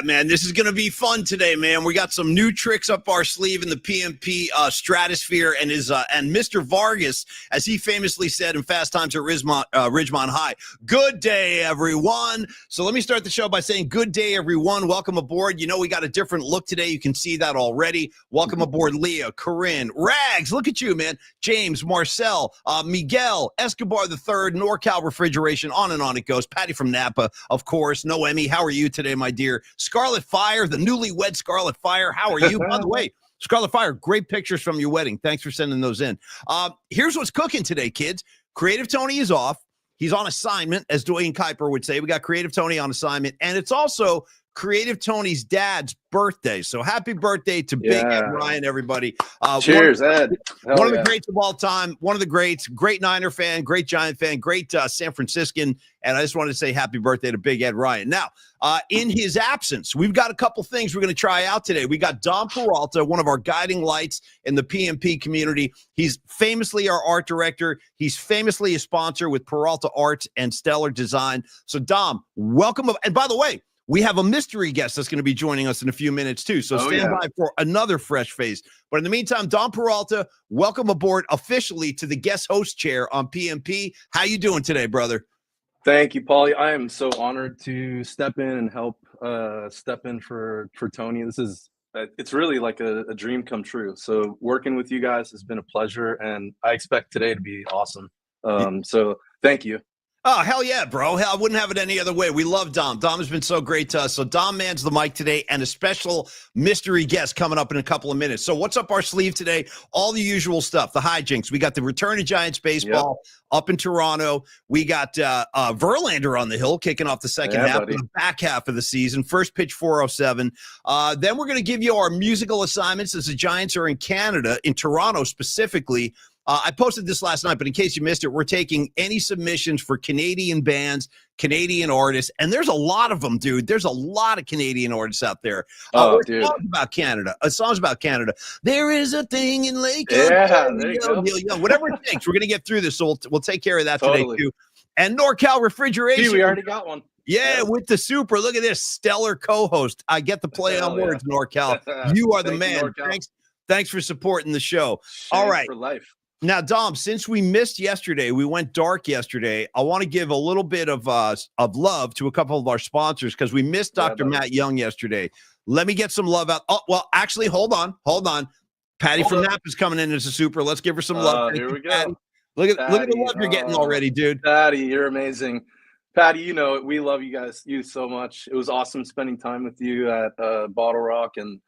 man. This is going to be fun today, man. We got some new tricks up our sleeve in the PMP stratosphere, and Mr. Vargas, as he famously said in Fast Times at Ridgemont High, good day, everyone. So let me start the show by saying good day, everyone. Welcome aboard. You know, we got a different look today. You can see that already. Welcome aboard, Leah, Corinne, Rags. Look at you, man. James, Marcel, Miguel, Escobar the Third, NorCal Refrigeration, on and on it goes. Patty from Napa, of course. Noemi, how are you today, my dear? Scarlet Fire, the newlywed Scarlet Fire. How are you? By the way, Scarlet Fire, great pictures from your wedding. Thanks for sending those in. Here's what's cooking today, kids. Creative Tony is off. He's on assignment, as Dwayne Kuiper would say. We got Creative Tony on assignment, and it's also Creative Tony's dad's birthday. So happy birthday to Big Ed Ryan, everybody. Cheers, Ed. One of the greats of all time, one of the greats, great Niner fan, great Giant fan, great San Franciscan. And I just wanted to say happy birthday to Big Ed Ryan. Now, in his absence, we've got a couple things we're going to try out today. We got Dom Peralta, one of our guiding lights in the PMP community. He's famously our art director. He's famously a sponsor with Peralta Arts and Stellar Design. So, Dom, welcome. And by the way, we have a mystery guest that's going to be joining us in a few minutes, too. So stand by for another fresh face. But in the meantime, Dom Peralta, welcome aboard officially to the guest host chair on PMP. How you doing today, brother? Thank you, Paulie. I am so honored to step in and help step in for Tony. This is it's really like a dream come true. So working with you guys has been a pleasure, and I expect today to be awesome. So thank you. Oh, hell yeah, bro. Hell, I wouldn't have it any other way. We love Dom. Dom has been so great to us. So Dom mans the mic today, and a special mystery guest coming up in a couple of minutes. So what's up our sleeve today? All the usual stuff, the hijinks. We got the return of Giants baseball up in Toronto. We got Verlander on the hill kicking off the second half, the back half of the season. First pitch 4:07. Then we're going to give you our musical assignments as the Giants are in Canada, in Toronto specifically. I posted this last night, but in case you missed it, we're taking any submissions for Canadian bands, Canadian artists, and there's a lot of them, dude. There's a lot of Canadian artists out there. Dude. Songs about Canada. Songs about Canada. There is a thing in Lake. There you go. Whatever it takes, we're going to get through this, so we'll take care of that today, too. And NorCal Refrigeration. See, we already got one. Yeah, with the super. Look at this stellar co-host. I get the play on words, NorCal. You are the man. Thanks for supporting the show. All right. For life. Now, Dom, since we missed yesterday, we went dark yesterday. I want to give a little bit of love to a couple of our sponsors because we missed Dr. Matt Young yesterday. Let me get some love out. Oh, well, actually, hold on. Patty from Napa is coming in as a super. Let's give her some love. Here we go. Patty. Look at the love you're getting already, dude. Patty, you're amazing. Patty, you know it. We love you so much. It was awesome spending time with you at Bottle Rock, and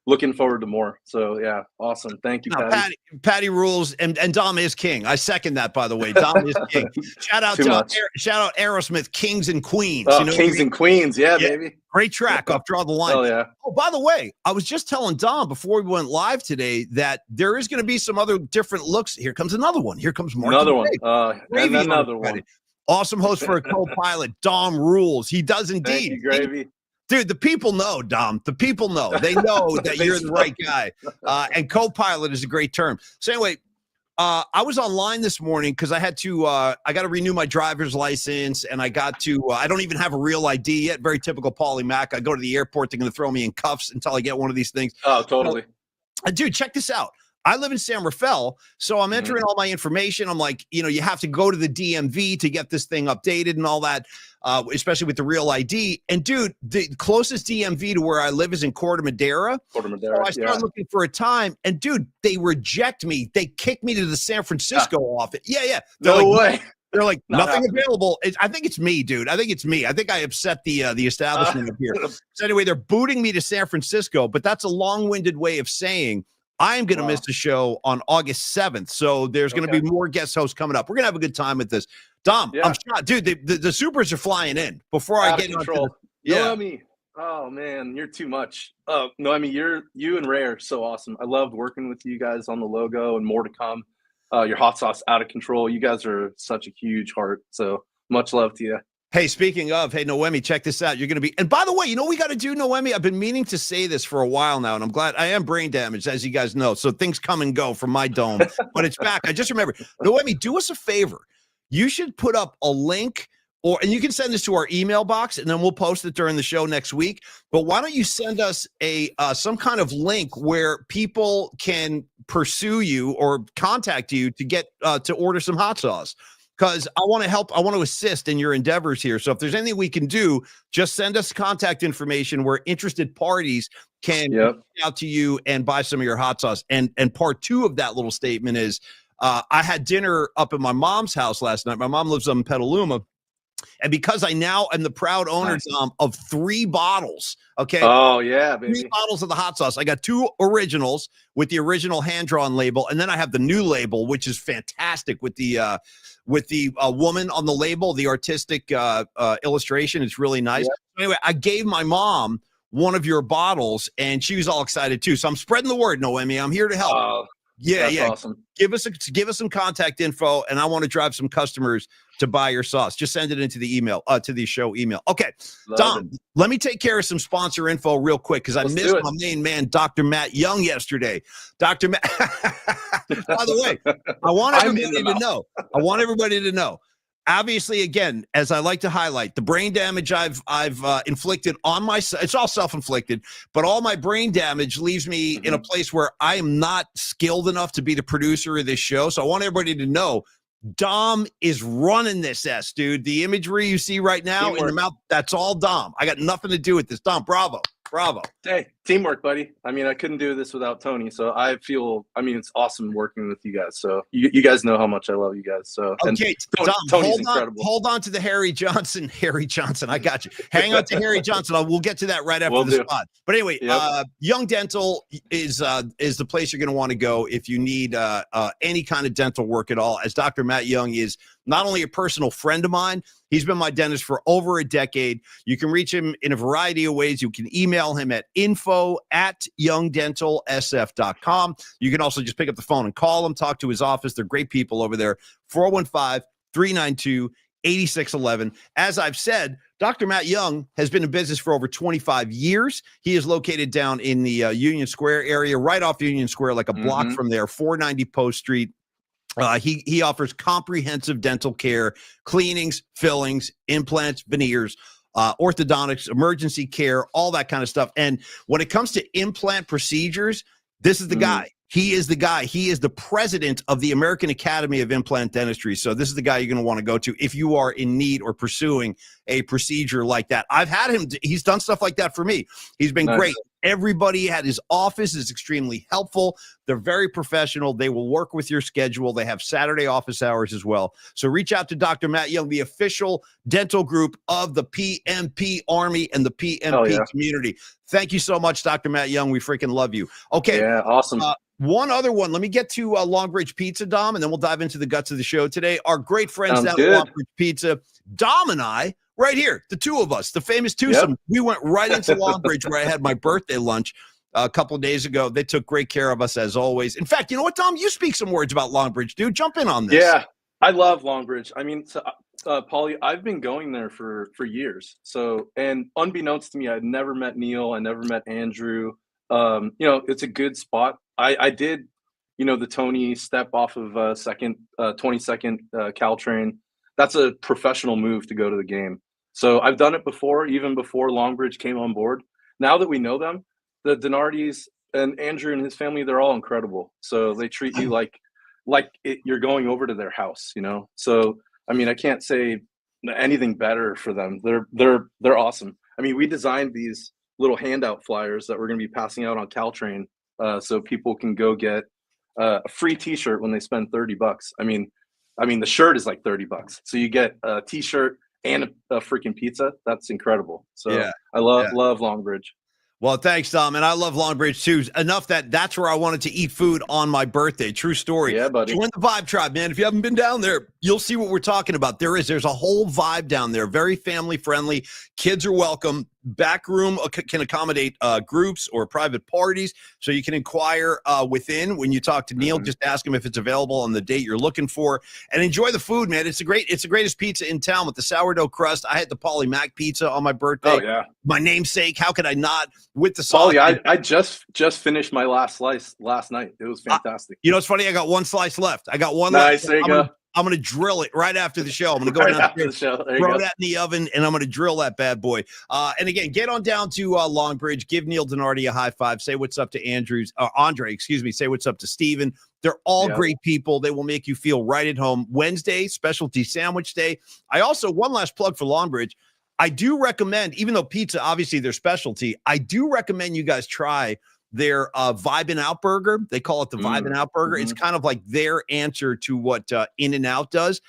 looking forward to more. So yeah, awesome. Thank you, Patty. Patty rules, and Dom is king. I second that, by the way. Dom is king. Shout out Aerosmith, Kings and Queens. Kings and Queens, yeah, baby. Great track off Draw the Line. Oh yeah. Oh, by the way, I was just telling Dom before we went live today that there is going to be some other different looks. Here comes another one. Here comes Mark. Another one. And another one. Awesome host for a co-pilot. Dom rules. He does indeed. Thank you, Gravy. Dude, the people know, Dom. The people know. They know that you're the right guy. And co-pilot is a great term. So anyway, I was online this morning because I had to I got to renew my driver's license, and I got to I don't even have a real ID yet. Very typical Paulie Mac. I go to the airport, they're going to throw me in cuffs until I get one of these things. Oh, totally. Dude, check this out. I live in San Rafael, so I'm entering all my information. I'm like, you have to go to the DMV to get this thing updated and all that, especially with the real ID. And, dude, the closest DMV to where I live is in Corte Madera. So I start looking for a time, and, dude, they reject me. They kick me to the San Francisco office. Yeah. No way. They're like, nothing available. I think it's me, dude. I think it's me. I think I upset the establishment up here. So anyway, they're booting me to San Francisco, but that's a long-winded way of saying I am going to miss the show on August 7th. So there's going to be more guest hosts coming up. We're going to have a good time with this. Dom, I'm shot. Dude, the supers are flying in before I get control. Noemi, oh, man, you're too much. Noemi, you and Ray are so awesome. I loved working with you guys on the logo and more to come. Your hot sauce out of control. You guys are such a huge heart. So much love to you. Hey, speaking of, Noemi, check this out. You're going to be, and by the way, you know what we got to do, Noemi? I've been meaning to say this for a while now, and I'm glad. I am brain damaged, as you guys know, so things come and go from my dome, but it's back. I just remember, Noemi, do us a favor. You should put up a link and you can send this to our email box, and then we'll post it during the show next week. But why don't you send us some kind of link where people can pursue you or contact you to get to order some hot sauce? Because I want to help. I want to assist in your endeavors here. So if there's anything we can do, just send us contact information where interested parties can reach out to you and buy some of your hot sauce. And part 2 of that little statement is I had dinner up at my mom's house last night. My mom lives up in Petaluma. And because I now am the proud owner of 3 bottles, okay? Oh, yeah, baby. 3 bottles of the hot sauce. I got 2 originals with the original hand-drawn label, and then I have the new label, which is fantastic with the woman on the label, the artistic illustration. It's really nice. Yeah. Anyway, I gave my mom one of your bottles, and she was all excited too. So I'm spreading the word, Noemi. I'm here to help. That's awesome. Give us some contact info, and I want to drive some customers to buy your sauce. Just send it into the email, to the show email. Okay, Dom, let me take care of some sponsor info real quick because I missed my main man, Dr. Matt Young, yesterday. Dr. Matt, by the way, I want everybody to know. Obviously, again, as I like to highlight, the brain damage I've inflicted on myself, it's all self-inflicted, but all my brain damage leaves me in a place where I am not skilled enough to be the producer of this show. So I want everybody to know Dom is running this dude. The imagery you see right now in the mouth, that's all Dom. I got nothing to do with this. Dom, bravo. Hey, teamwork, buddy. I mean, I couldn't do this without Tony. So it's awesome working with you guys. So you guys know how much I love you guys. So okay, Dom, Tony's incredible. Hold on to the Harry Johnson. I got you. Hang on to Harry Johnson. We'll get to that right after the spot. But anyway, Young Dental is the place you're going to want to go if you need any kind of dental work at all. As Dr. Matt Young is not only a personal friend of mine, he's been my dentist for over a decade. You can reach him in a variety of ways. You can email him at info@youngdentalsf.com. You can also just pick up the phone and call him, talk to his office. They're great people over there. 415-392-8611. As I've said, Dr. Matt Young has been in business for over 25 years. He is located down in the Union Square area, right off Union Square, like a block from there, 490 Post Street. He offers comprehensive dental care, cleanings, fillings, implants, veneers, orthodontics, emergency care, all that kind of stuff. And when it comes to implant procedures, this is the guy. He is the guy. He is the president of the American Academy of Implant Dentistry. So this is the guy you're going to want to go to if you are in need or pursuing a procedure like that. I've had him. He's done stuff like that for me. He's been great. Everybody at his office is extremely helpful. They're very professional. They will work with your schedule. They have Saturday office hours as well. So reach out to Dr. Matt Young, the official dental group of the PMP Army and the PMP community. Thank you so much, Dr. Matt Young. We freaking love you. Okay. Yeah, awesome. One other one. Let me get to Longbridge Pizza, Dom, and then we'll dive into the guts of the show today. Our great friends down at Longbridge Pizza, Dom and I, right here, the two of us, the famous twosome. Yep. We went right into Longbridge where I had my birthday lunch a couple of days ago. They took great care of us as always. In fact, you know what, Dom? You speak some words about Longbridge, dude. Jump in on this. Yeah, I love Longbridge. I mean, Paulie, I've been going there for years. So, and unbeknownst to me, I'd never met Neil. I never met Andrew. It's a good spot. I did, the Tony step off of 22nd Caltrain. That's a professional move to go to the game. So I've done it before, even before Longbridge came on board. Now that we know them, the Donardis and Andrew and his family, they're all incredible. So they treat you like you're going over to their house, So, I mean, I can't say anything better for them. They're awesome. I mean, we designed these little handout flyers that we're going to be passing out on Caltrain, so people can go get a free T-shirt when they spend $30. I mean, the shirt is like $30, so you get a T-shirt and a freaking pizza. That's incredible. So yeah. I love Longbridge. Well, thanks, Dom. And I love Longbridge too. Enough that's where I wanted to eat food on my birthday. True story. Yeah, buddy. Join the Vibe Tribe, man. If you haven't been down there, you'll see what we're talking about. There's a whole vibe down there. Very family friendly. Kids are welcome. Back room can accommodate groups or private parties. So you can inquire within when you talk to Neil. Just ask him if it's available on the date you're looking for, and enjoy the food, man. It's the greatest pizza in town with the sourdough crust. I had the Paulie Mac pizza on my birthday. Oh yeah, my namesake. How could I not? With the sauce. Paulie, I just finished my last slice last night. It was fantastic. It's funny. I got one slice left. I got one nice, left. There you go. I'm going to drill it right after the show. I'm going to go Right down after the show. There you throw go. that in the oven, and I'm going to drill that bad boy. And again, get on down to Longbridge. Give Neil Donardi a high five. Say what's up to Andre, excuse me. Say what's up to Steven. They're all great people. They will make you feel right at home. Wednesday, specialty sandwich day. I also, one last plug for Longbridge. I do recommend, even though pizza, obviously their specialty, I do recommend you guys try their Vibin' Out burger. They call it the Vibin' Out burger. It's kind of like their answer to what In-N-Out does.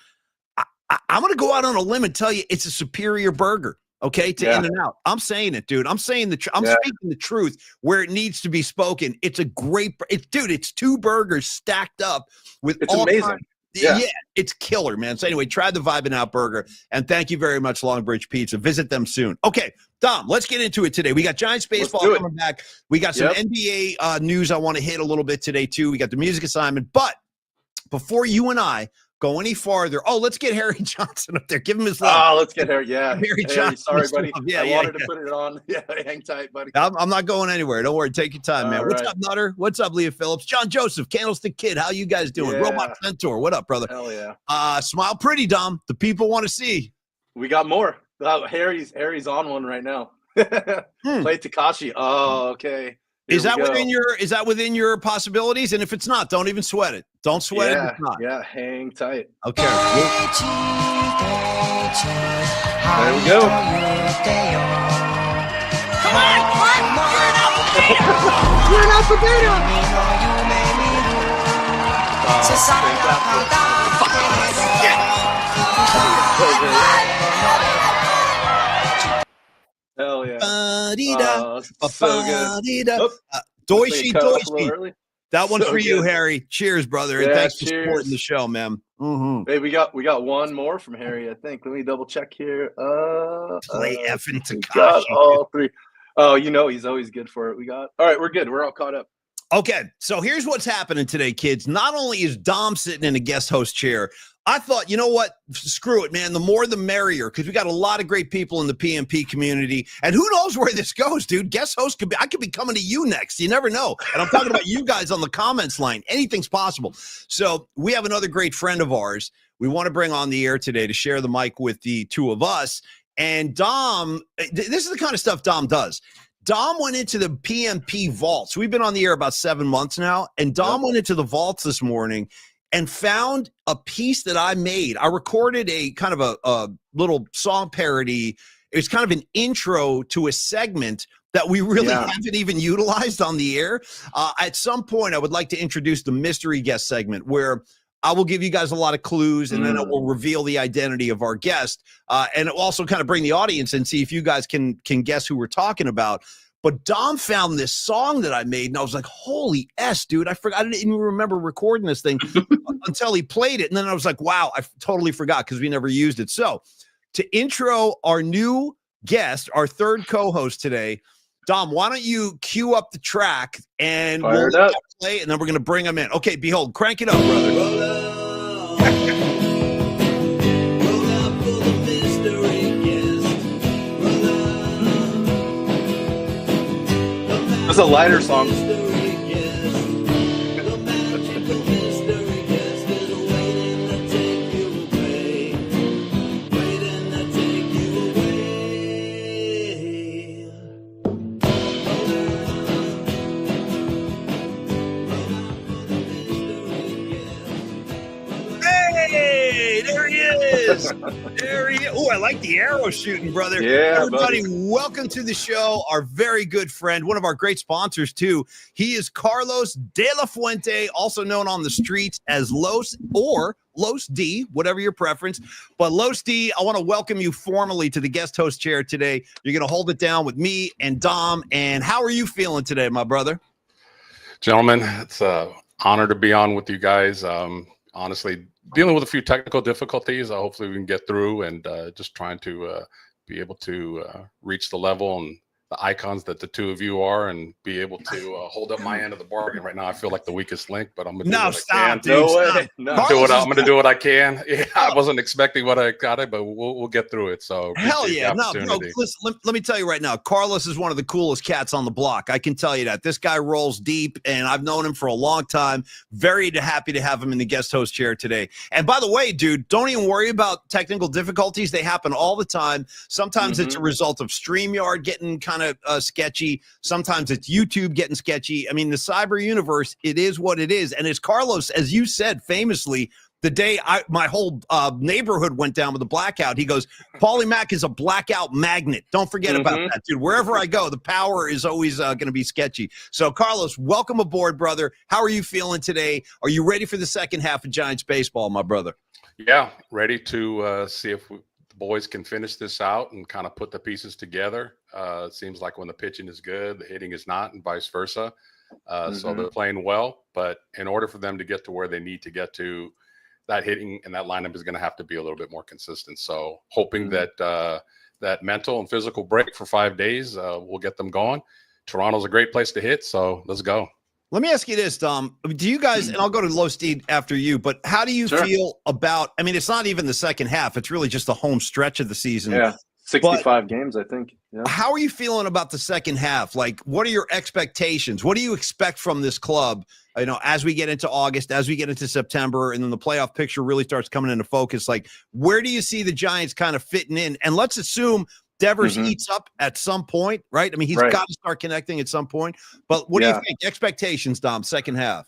I'm going to go out on a limb and tell you it's a superior burger, okay, to In-N-Out. I'm saying it, dude. I'm saying I'm speaking the truth where it needs to be spoken. It's a great dude, it's two burgers stacked up with it's amazing. Yeah, it's killer, man. So anyway, try the Vibin' Out burger, and thank you very much, Longbridge Pizza. Visit them soon. Okay, Dom, let's get into it today. We got Giants baseball coming back. We got some NBA news I want to hit a little bit today, too. We got the music assignment. But before you and I go any farther, let's get Harry Johnson up there. Give him his love. Oh, let's get Harry. Yeah. Harry Johnson. Sorry, buddy. I wanted to put it on. Yeah, hang tight, buddy. I'm not going anywhere. Don't worry. Take your time, man. What's up, Nutter? What's up, Leah Phillips? John Joseph, Candlestick Kid. How you guys doing? Robot Centaur. What up, brother? Hell yeah. Smile pretty, Dom. The people want to see. We got more. Harry's on one right now. Play Tekashi. Oh, okay. Is that within your possibilities? And if it's not, don't even sweat it. Don't sweat it if it's not. Yeah, hang tight. Okay. There we go. Come on, you're an alphabeta. Hell yeah. So good. Doishi. That one's for you, Harry. Cheers, brother. And thanks for supporting the show, man. Hey, we got one more from Harry, I think. Let me double check here. Play effing Tekashi. Got all three. Oh, he's always good for it. All right, we're good. We're all caught up. Okay, so here's what's happening today, kids. Not only is Dom sitting in a guest host chair, I thought, you know what? Screw it, man. The more the merrier, because we got a lot of great people in the PMP community. And who knows where this goes, dude? Guest host I could be coming to you next. You never know. And I'm talking about you guys on the comments line. Anything's possible. So we have another great friend of ours we want to bring on the air today to share the mic with the two of us. And Dom, this is the kind of stuff Dom does. Dom went into the PMP vaults. We've been on the air about 7 months now. And Dom went into the vaults this morning and found a piece that I made. I recorded a kind of a little song parody. It was kind of an intro to a segment that we really haven't even utilized on the air. At some point, I would like to introduce the mystery guest segment where I will give you guys a lot of clues, and then it will reveal the identity of our guest. And it will also kind of bring the audience and see if you guys can guess who we're talking about. But Dom found this song that I made, and I was like, holy S, dude. I didn't even remember recording this thing until he played it. And then I was like, wow, I totally forgot because we never used it. So to intro our new guest, our third co-host today, Dom, why don't you cue up the track and we'll play, and then we're going to bring him in. Okay, behold, crank it up, brother. It's a lighter song. Hey, there he is. There he is. Oh, I like the arrow shooting, brother. Yeah, everybody, buddy. Welcome to the show. Our very good friend, one of our great sponsors, too. He is Carlos De La Fuente, also known on the streets as Los or Los D, whatever your preference. But Los D, I want to welcome you formally to the guest host chair today. You're going to hold it down with me and Dom. And how are you feeling today, my brother? Gentlemen, it's an honor to be on with you guys. Honestly, dealing with a few technical difficulties. Hopefully we can get through, and just trying to be able to reach the level and icons that the two of you are and be able to hold up my end of the bargain. Right now, I feel like the weakest link, but I'm gonna do what I can. Dude, No stop. way. No. I'm going to do what I can. Yeah, I wasn't expecting what I got it, but we'll get through it. So Hell appreciate yeah. the No, bro, opportunity. listen, let me tell you right now, Carlos is one of the coolest cats on the block. I can tell you that. This guy rolls deep, and I've known him for a long time. Very happy to have him in the guest host chair today. And by the way, dude, don't even worry about technical difficulties. They happen all the time. Sometimes it's a result of StreamYard getting kind of sketchy. Sometimes it's YouTube getting sketchy. I mean, the cyber universe, it is what it is. And as Carlos, as you said famously, the day my whole neighborhood went down with a blackout, he goes, Paulie Mack is a blackout magnet. Don't forget about that, dude. Wherever I go, the power is always going to be sketchy. So, Carlos, welcome aboard, brother. How are you feeling today? Are you ready for the second half of Giants baseball, my brother? Yeah, ready to see if the boys can finish this out and kind of put the pieces together. It seems like when the pitching is good, the hitting is not, and vice versa. So they're playing well, but in order for them to get to where they need to get to, that hitting and that lineup is going to have to be a little bit more consistent. So hoping that that mental and physical break for 5 days will get them going. Toronto's a great place to hit, so let's go. Let me ask you this, Dom. Do you guys, and I'll go to Low Steed after you, but how do you feel about, I mean, it's not even the second half. It's really just the home stretch of the season. Yeah, 65 games, I think. Yeah. How are you feeling about the second half? Like, what are your expectations? What do you expect from this club, you know, as we get into August, as we get into September, and then the playoff picture really starts coming into focus? Like, where do you see the Giants kind of fitting in? And let's assume Devers eats up at some point, right? I mean, he's got to start connecting at some point. But what do you think? Expectations, Dom, second half.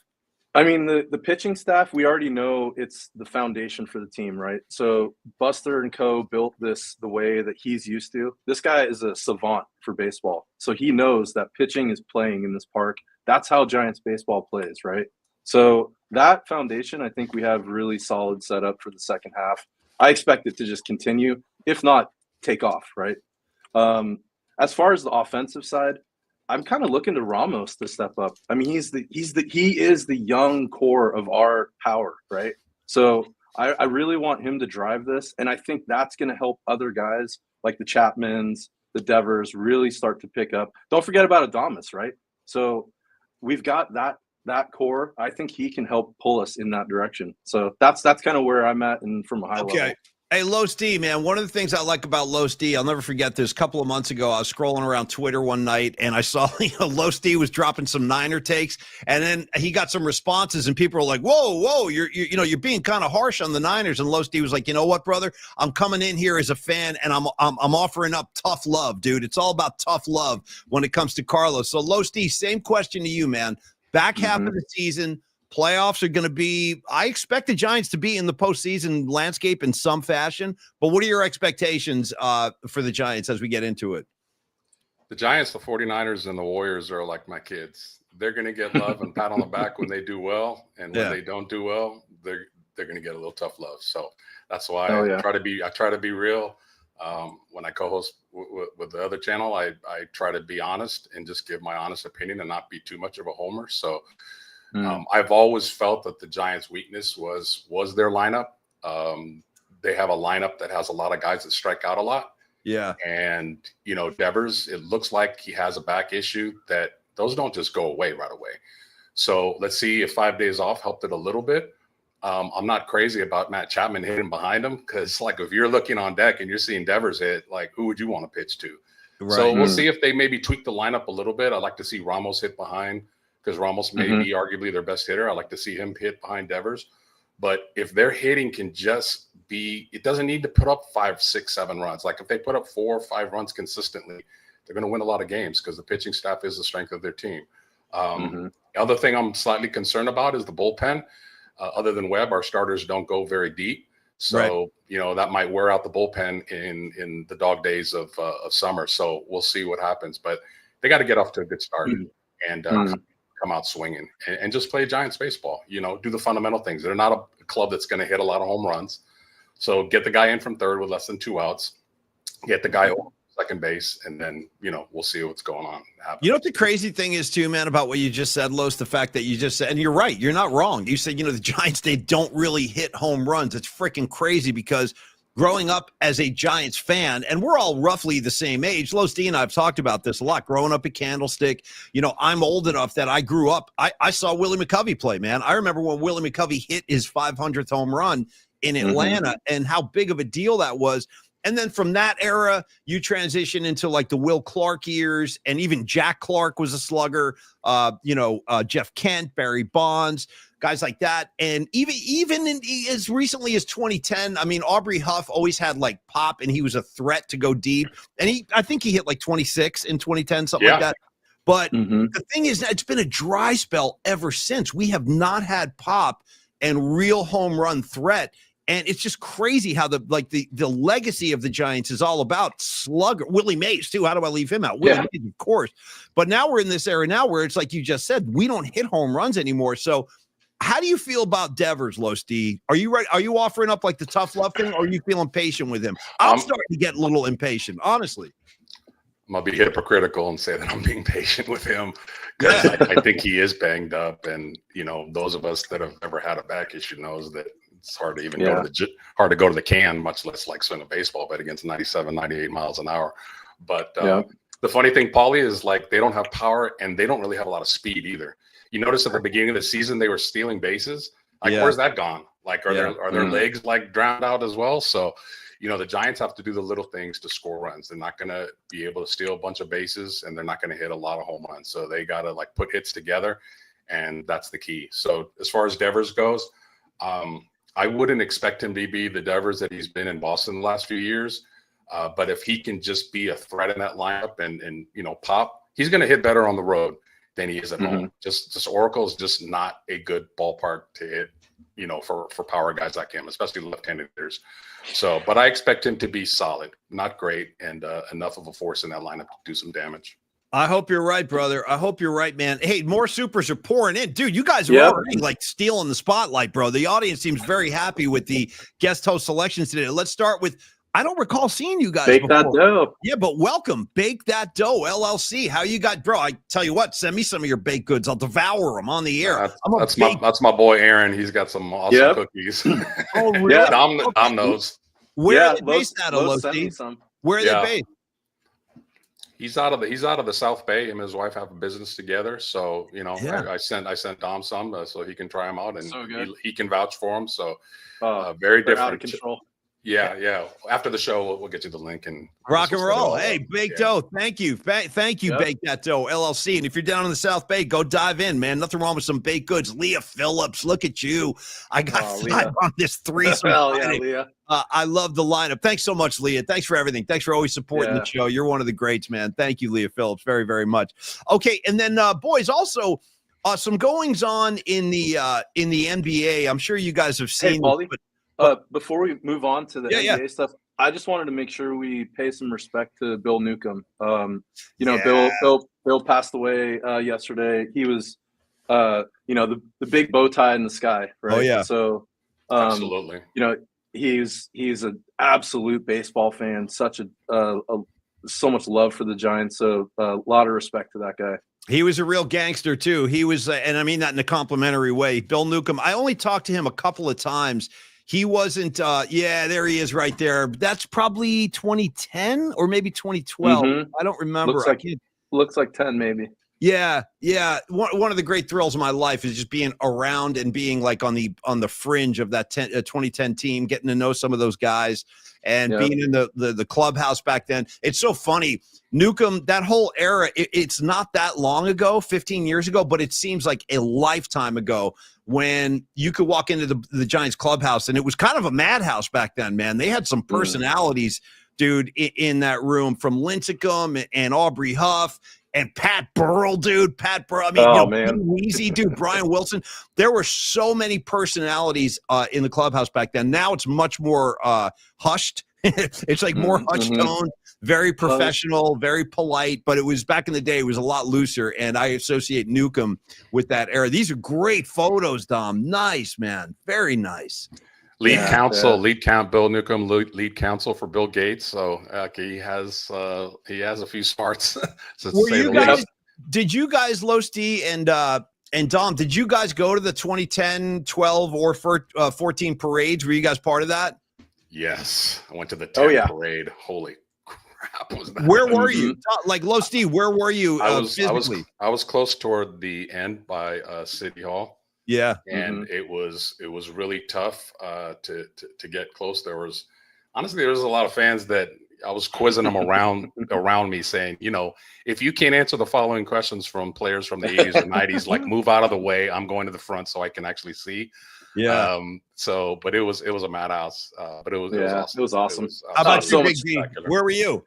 I mean, the pitching staff, we already know it's the foundation for the team, right? So Buster and co built this the way that he's used to. This guy is a savant for baseball. So he knows that pitching is playing in this park. That's how Giants baseball plays, right? So that foundation, I think we have really solid setup for the second half. I expect it to just continue, if not take off, right? As far as the offensive side, I'm kind of looking to Ramos to step up. I mean, he is the young core of our power, right? So I really want him to drive this, and I think that's going to help other guys like the Chapmans, the Devers really start to pick up. Don't forget about Adames, right? So we've got that core. I think he can help pull us in that direction. So that's kind of where I'm at, and from a high level. Hey, Los D, man, one of the things I like about Los D, I'll never forget this. A couple of months ago, I was scrolling around Twitter one night, and I saw Los D was dropping some Niner takes, and then he got some responses, and people were like, whoa, you're being kind of harsh on the Niners. And Los D was like, you know what, brother? I'm coming in here as a fan, and I'm offering up tough love, dude. It's all about tough love when it comes to Carlos. So, Los D, same question to you, man. Back half of the season, playoffs are going to be, I expect the Giants to be in the postseason landscape in some fashion, but what are your expectations for the Giants as we get into it? The Giants, the 49ers, and the Warriors are like my kids. They're going to get love and pat on the back when they do well, and when they don't do well, they're going to get a little tough love. So that's why I try to be real. When I co-host with the other channel, I try to be honest and just give my honest opinion and not be too much of a homer. So I've always felt that the Giants' weakness was their lineup. They have a lineup that has a lot of guys that strike out a lot. Yeah. And, you know, Devers, it looks like he has a back issue that those don't just go away right away. So let's see if 5 days off helped it a little bit. I'm not crazy about Matt Chapman hitting behind him, because, like, if you're looking on deck and you're seeing Devers hit, like, who would you want to pitch to? Right. So we'll see if they maybe tweak the lineup a little bit. I'd like to see Ramos hit behind, because Ramos may be arguably their best hitter. I like to see him hit behind Devers. But if their hitting can just be, it doesn't need to put up 5, 6, 7 runs. Like, if they put up 4 or 5 runs consistently, they're going to win a lot of games, because the pitching staff is the strength of their team. The other thing I'm slightly concerned about is the bullpen. Other than Webb, our starters don't go very deep. So, you know, that might wear out the bullpen in the dog days of summer. So we'll see what happens. But they got to get off to a good start and come out swinging and just play Giants baseball. You know, do the fundamental things. They're not a club that's going to hit a lot of home runs. So get the guy in from third with less than 2 outs. Get the guy over second base, and then, you know, we'll see what's going on. You know what the crazy thing is too, man, about what you just said, Los, the fact that you just said, and you're right, you're not wrong. You said, you know, the Giants, they don't really hit home runs. It's freaking crazy, because growing up as a Giants fan, and we're all roughly the same age. Los D and I have talked about this a lot. Growing up at Candlestick, I'm old enough that I grew up. I saw Willie McCovey play, man. I remember when Willie McCovey hit his 500th home run in Atlanta and how big of a deal that was. And then from that era, you transition into like the Will Clark years, and even Jack Clark was a slugger. Jeff Kent, Barry Bonds, guys like that. And even as recently as 2010, I mean, Aubrey Huff always had like pop, and he was a threat to go deep. And I think he hit like 26 in 2010, something like that. But the thing is, it's been a dry spell ever since. We have not had pop and real home run threat. And it's just crazy how the legacy of the Giants is all about slugger. Willie Mays, too. How do I leave him out? Willie Mays, of course. But now we're in this era now where it's like you just said, we don't hit home runs anymore. So how do you feel about Devers, Los D? Are you ready? Are you offering up like the tough love thing, or are you feeling patient with him? I'm starting to get a little impatient, honestly. I'm going to be hypocritical and say that I'm being patient with him because I think he is banged up. And, those of us that have ever had a back issue knows that it's hard to even go to the can, much less like swing a baseball bat against 97, 98 miles an hour. But the funny thing, Paulie, is like they don't have power and they don't really have a lot of speed either. You notice at the beginning of the season they were stealing bases. Like, where's that gone? Like, are their legs like drowned out as well? So, the Giants have to do the little things to score runs. They're not going to be able to steal a bunch of bases, and they're not going to hit a lot of home runs. So they got to like put hits together, and that's the key. So as far as Devers goes, I wouldn't expect him to be the Devers that he's been in Boston the last few years. But if he can just be a threat in that lineup and pop, he's going to hit better on the road than he is at home. Just Oracle is just not a good ballpark to hit, for power guys like him, especially left-handed hitters. So, but I expect him to be solid, not great, and enough of a force in that lineup to do some damage. I hope you're right, brother. I hope you're right, man. Hey, more supers are pouring in. Dude, you guys are already like stealing the spotlight, bro. The audience seems very happy with the guest host selections today. Let's start with, I don't recall seeing you guys Bake before. That Dough. Yeah, but welcome. Bake That Dough, LLC. How you got, bro? I tell you what, send me some of your baked goods. I'll devour them on the air. That's my boy, Aaron. He's got some awesome cookies. Oh, really? Dom knows. Where are they based out of, Los? Where are they based? He's out of the South Bay. Him and his wife have a business together. So, I sent Dom some so he can try them out, and so he can vouch for them. So very different. Out of control. Yeah. After the show, we'll get you the link and rock and roll. Hey, Baked Dough. Thank you. Thank you, Bake That Dough, LLC. And if you're down in the South Bay, go dive in, man. Nothing wrong with some baked goods. Leah Phillips, look at you. I got 5 on this threesome. Hell yeah, Leah. I love the lineup. Thanks so much, Leah. Thanks for everything. Thanks for always supporting the show. You're one of the greats, man. Thank you, Leah Phillips, very, very much. Okay, and then boys, also some goings on in the NBA. I'm sure you guys have seen. Hey, Paulie, before we move on to the NBA stuff, I just wanted to make sure we pay some respect to Bill Newcomb. Bill passed away yesterday. He was, the big bow tie in the sky, right? Oh yeah. So, absolutely. He's an absolute baseball fan. Such so much love for the Giants. So a lot of respect to that guy. He was a real gangster too. He was, and I mean that in a complimentary way. Bill Newcomb. I only talked to him a couple of times. He wasn't, there he is right there. That's probably 2010 or maybe 2012. I don't remember. Looks like 10 maybe. Yeah. One of the great thrills of my life is just being around and being like on the fringe of that 2010 team, getting to know some of those guys and being in the clubhouse back then. It's so funny. Newcomb, that whole era, it's not that long ago, 15 years ago, but it seems like a lifetime ago when you could walk into the Giants clubhouse, and it was kind of a madhouse back then, man. They had some personalities, dude, in that room, from Lincecum and Aubrey Huff and Pat Burrell, dude. Pat Burrell. I mean, Weezy, dude. Brian Wilson. There were so many personalities in the clubhouse back then. Now it's much more hushed. It's like more hushed tone, very professional, very polite. But it was back in the day, it was a lot looser. And I associate Newcomb with that era. These are great photos, Dom. Nice, man. Very nice. Lead Bill Newcomb, lead counsel for Bill Gates. So he has a few smarts. Did you guys, Los D and Dom, did you guys go to the 2010, 12, or 14 parades? Were you guys part of that? Yes, I went to the 10 Oh, yeah. parade. Holy crap! Was that? Where were you? Like Low Steve, where were you physically? I was close toward the end by City Hall, Yeah. and it was really tough to get close. There was a lot of fans that I was quizzing them around me, saying, you know, if you can't answer the following questions from players from the 80s or 90s, like move out of the way. I'm going to the front so I can actually see. Yeah. But it was a madhouse. But it was awesome. It was awesome. How about so you, much Big D? Where were you?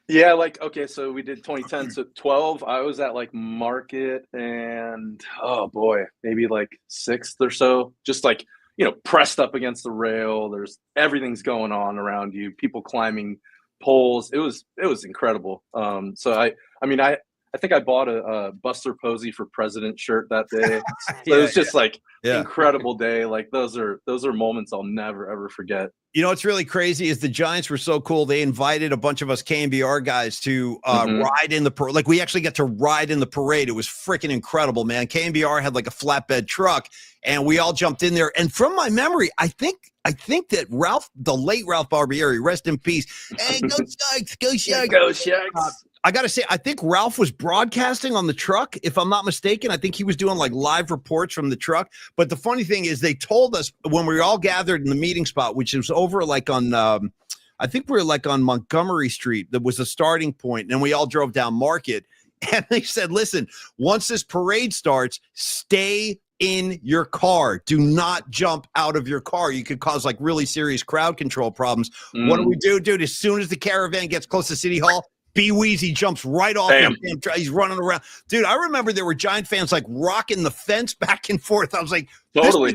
Yeah, like, okay, so we did 2010. So 12, I was at like Market and, oh boy, maybe like 6th or so, just like, you know, pressed up against the rail. There's everything's going on around you, people climbing poles. It was incredible. So I think I bought a Buster Posey for President shirt that day. So it was just like incredible day. Like those are moments I'll never ever forget. You know what's really crazy is the Giants were so cool. They invited a bunch of us KNBR guys to ride in the parade. Like we actually got to ride in the parade. It was freaking incredible, man. KNBR had like a flatbed truck, and we all jumped in there. And from my memory, I think that the late Ralph Barbieri, rest in peace. Hey, go Sharks, go Sharks, go Sharks. I got to say, I think Ralph was broadcasting on the truck, if I'm not mistaken. I think he was doing like live reports from the truck. But the funny thing is they told us when we were all gathered in the meeting spot, which was over like on, I think we were like on Montgomery Street. That was the starting point. And we all drove down Market. And they said, listen, once this parade starts, stay in your car. Do not jump out of your car. You could cause like really serious crowd control problems. What do we do, dude? As soon as the caravan gets close to City Hall, B-Weezy jumps right off. He's running around. Dude, I remember there were Giant fans like rocking the fence back and forth. I was like, totally.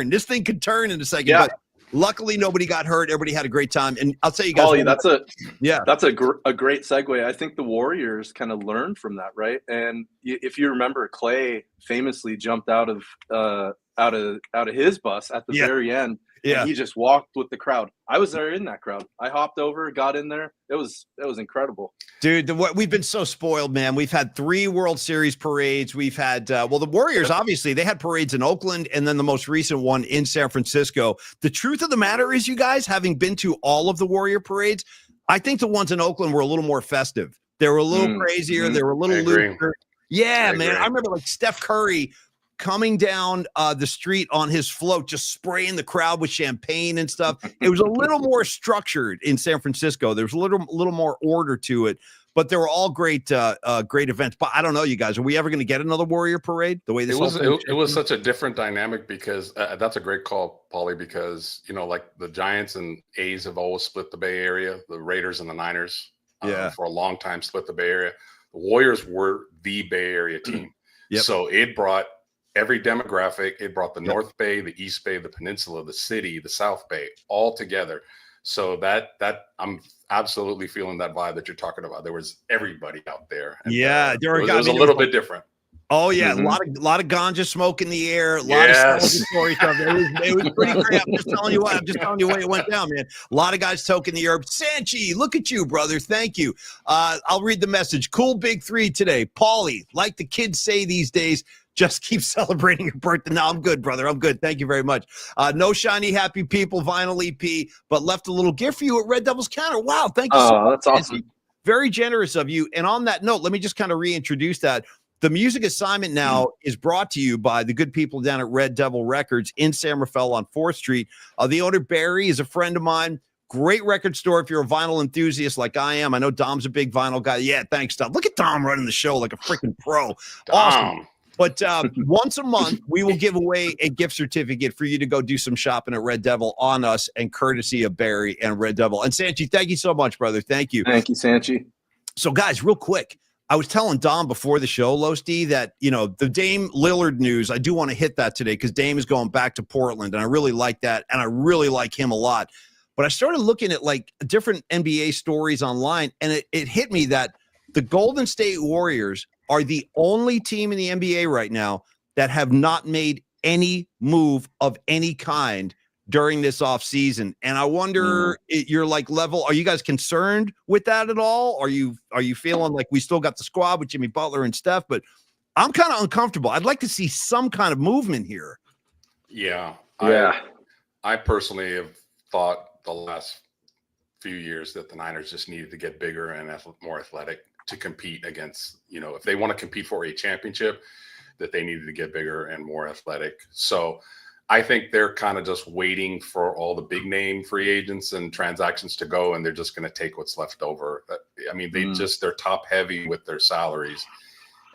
This thing could turn in a second. Yeah. But luckily, nobody got hurt. Everybody had a great time. And I'll tell you guys. Paulie, that's a great segue. I think the Warriors kind of learned from that, right? And if you remember, Clay famously jumped out of his bus at the very end. Yeah, and he just walked with the crowd. I was there in that crowd. I hopped over, got in there. It was incredible, dude. We've been so spoiled, man. We've had 3 World Series parades. We've had the Warriors. Obviously, they had parades in Oakland, and then the most recent one in San Francisco. The truth of the matter is, you guys, having been to all of the Warrior parades, I think the ones in Oakland were a little more festive. They were a little crazier. They were a little looser. Yeah, man. I remember like Steph Curry coming down the street on his float, just spraying the crowd with champagne and stuff. It was a little more structured in San Francisco. There was a little more order to it, but they were all great events. But I don't know, you guys, are we ever going to get another Warrior parade? The way this it was such a different dynamic because that's a great call, Paulie, because, you know, like the Giants and A's have always split the Bay Area, the Raiders and the Niners for a long time split the Bay Area. The Warriors were the Bay Area team. So it brought every demographic. It brought the North Bay, the East Bay, the Peninsula, the city, the South Bay, all together. So that I'm absolutely feeling that vibe that you're talking about. There was everybody out there. And, there were it was a little bit different. Oh yeah, a lot of ganja smoke in the air, a lot of celebratory stuff. It was pretty great. I'm just telling you what it went down, man. A lot of guys toking the herb. Sanchi, look at you, brother. Thank you. I'll read the message. Cool big 3 today. Paulie, like the kids say these days, just keep celebrating your birthday. No, I'm good, brother. I'm good. Thank you very much. No shiny happy people, vinyl EP, but left a little gift for you at Red Devil's Counter. Wow, thank you so much. That's awesome. Very generous of you. And on that note, let me just kind of reintroduce that. The music assignment now is brought to you by the good people down at Red Devil Records in San Rafael on 4th Street. The owner, Barry, is a friend of mine. Great record store if you're a vinyl enthusiast like I am. I know Dom's a big vinyl guy. Yeah, thanks, Dom. Look at Dom running the show like a freaking pro. Awesome. But once a month, we will give away a gift certificate for you to go do some shopping at Red Devil on us, and courtesy of Barry and Red Devil. And Sanchi, thank you so much, brother. Thank you. Thank you, Sanchi. So, guys, real quick, I was telling Dom before the show, Losty, that, you know, the Dame Lillard news, I do want to hit that today because Dame is going back to Portland, and I really like that, and I really like him a lot. But I started looking at, like, different NBA stories online, and it hit me that the Golden State Warriors are the only team in the NBA right now that have not made any move of any kind during this offseason. And I wonder, you're like level, are you guys concerned with that at all? Are you feeling like we still got the squad with Jimmy Butler and Steph? But I'm kind of uncomfortable. I'd like to see some kind of movement here. Yeah. I personally have thought the last few years that the Niners just needed to get bigger and more athletic to compete against, if they want to compete for a championship, that they needed to get bigger and more athletic. So I think they're kind of just waiting for all the big name free agents and transactions to go, and they're just going to take what's left over. I mean, they're top heavy with their salaries.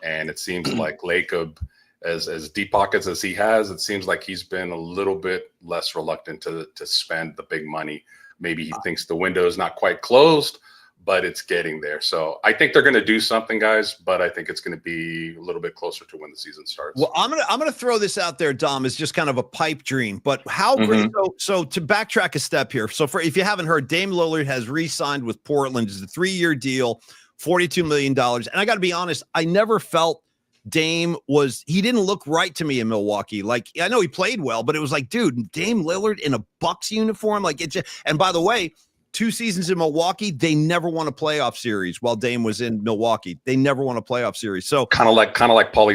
And it seems like Lacob, as deep pockets as he has, it seems like he's been a little bit less reluctant to spend the big money. Maybe he thinks the window is not quite closed, but it's getting there. So I think they're going to do something, guys, but I think it's going to be a little bit closer to when the season starts. Well, I'm gonna throw this out there, Dom, as just kind of a pipe dream. But how so to backtrack a step here. So if you haven't heard, Dame Lillard has re-signed with Portland. It's a 3-year deal, $42 million. And I got to be honest, I never felt Dame he didn't look right to me in Milwaukee. Like, I know he played well, but it was like, dude, Dame Lillard in a Bucks uniform, like it just, and by the way, 2 seasons in Milwaukee, they never won a playoff series while Dame was in Milwaukee. They never won a playoff series. So kind of like Pablo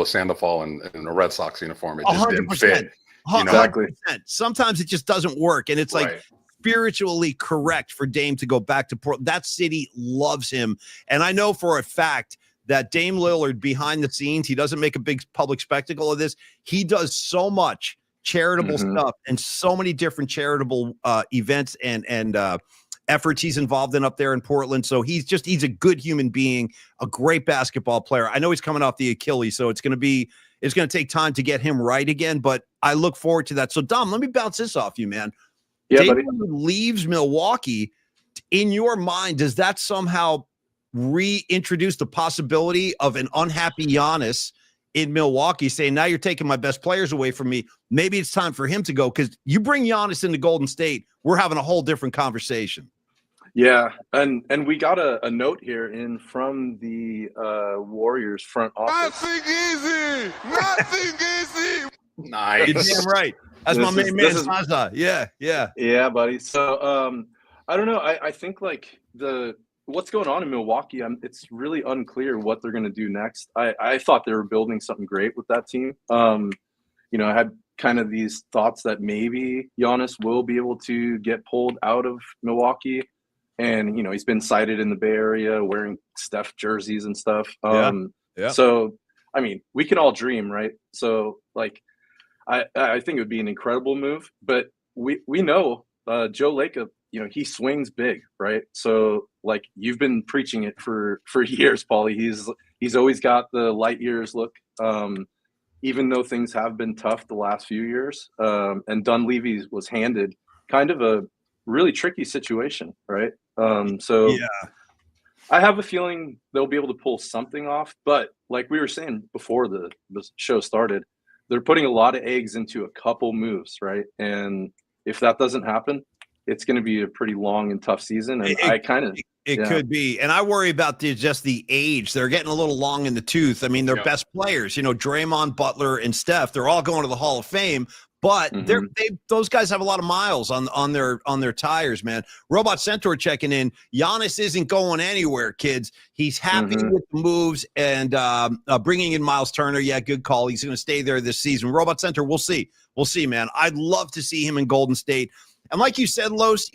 Sandoval in a Red Sox uniform. It just 100%, didn't fit. Exactly. Sometimes it just doesn't work. And it's like spiritually correct for Dame to go back to Portland. That city loves him. And I know for a fact that Dame Lillard behind the scenes, he doesn't make a big public spectacle of this. He does so much charitable stuff and so many different charitable events and efforts he's involved in up there in Portland. So he's a good human being, a great basketball player. I know he's coming off the Achilles, so it's going to take time to get him right again, but I look forward to that. So Dom, let me bounce this off you, man. Yeah, Dame Lillard leaves Milwaukee. In your mind, does that somehow reintroduce the possibility of an unhappy Giannis in Milwaukee saying, now you're taking my best players away from me? Maybe it's time for him to go, because you bring Giannis into Golden State, we're having a whole different conversation. Yeah, and we got a note here from the Warriors front office. Nothing easy. Nice. You're damn right. That's my main man, Zaza. Yeah, buddy. So I don't know. I think like what's going on in Milwaukee, it's really unclear what they're going to do next. I thought they were building something great with that team. I had kind of these thoughts that maybe Giannis will be able to get pulled out of Milwaukee. And, he's been cited in the Bay Area wearing Steph jerseys and stuff. So, I mean, we can all dream, right? So, like, I think it would be an incredible move. But we know Joe Lacob, he swings big, right? So, like, you've been preaching it for years, Paulie. He's always got the light years look, even though things have been tough the last few years. And Dunleavy was handed kind of a really tricky situation, right? I have a feeling they'll be able to pull something off. But like we were saying before the show started, they're putting a lot of eggs into a couple moves, right? And if that doesn't happen, it's going to be a pretty long and tough season. And it could be. And I worry about just the age. They're getting a little long in the tooth. I mean, their best players, Draymond, Butler, and Steph, they're all going to the Hall of Fame. But those guys have a lot of miles on their tires, man. Robot Centaur checking in. Giannis isn't going anywhere, kids. He's happy with the moves and bringing in Miles Turner. Yeah, good call. He's going to stay there this season. Robot Centaur, we'll see. We'll see, man. I'd love to see him in Golden State. And like you said, Los,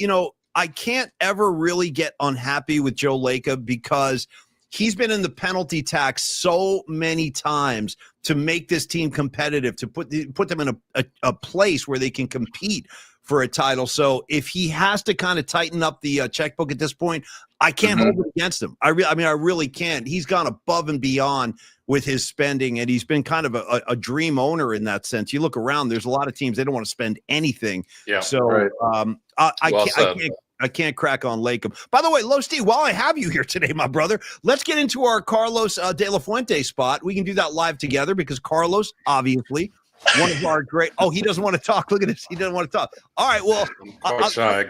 I can't ever really get unhappy with Joe Lacob because he's been in the penalty tax so many times to make this team competitive, to put them in a place where they can compete for a title. So if he has to kind of tighten up the checkbook at this point, I can't hold it against him. I really can't. He's gone above and beyond with his spending, and he's been kind of a dream owner in that sense. You look around, there's a lot of teams, they don't want to spend anything. Yeah. So I can't crack on Lacob. By the way, Lo Steve, while I have you here today, my brother, let's get into our Carlos De La Fuente spot. We can do that live together because Carlos, obviously, one of our great. Oh, he doesn't want to talk. Look at this. He doesn't want to talk. All right. Well,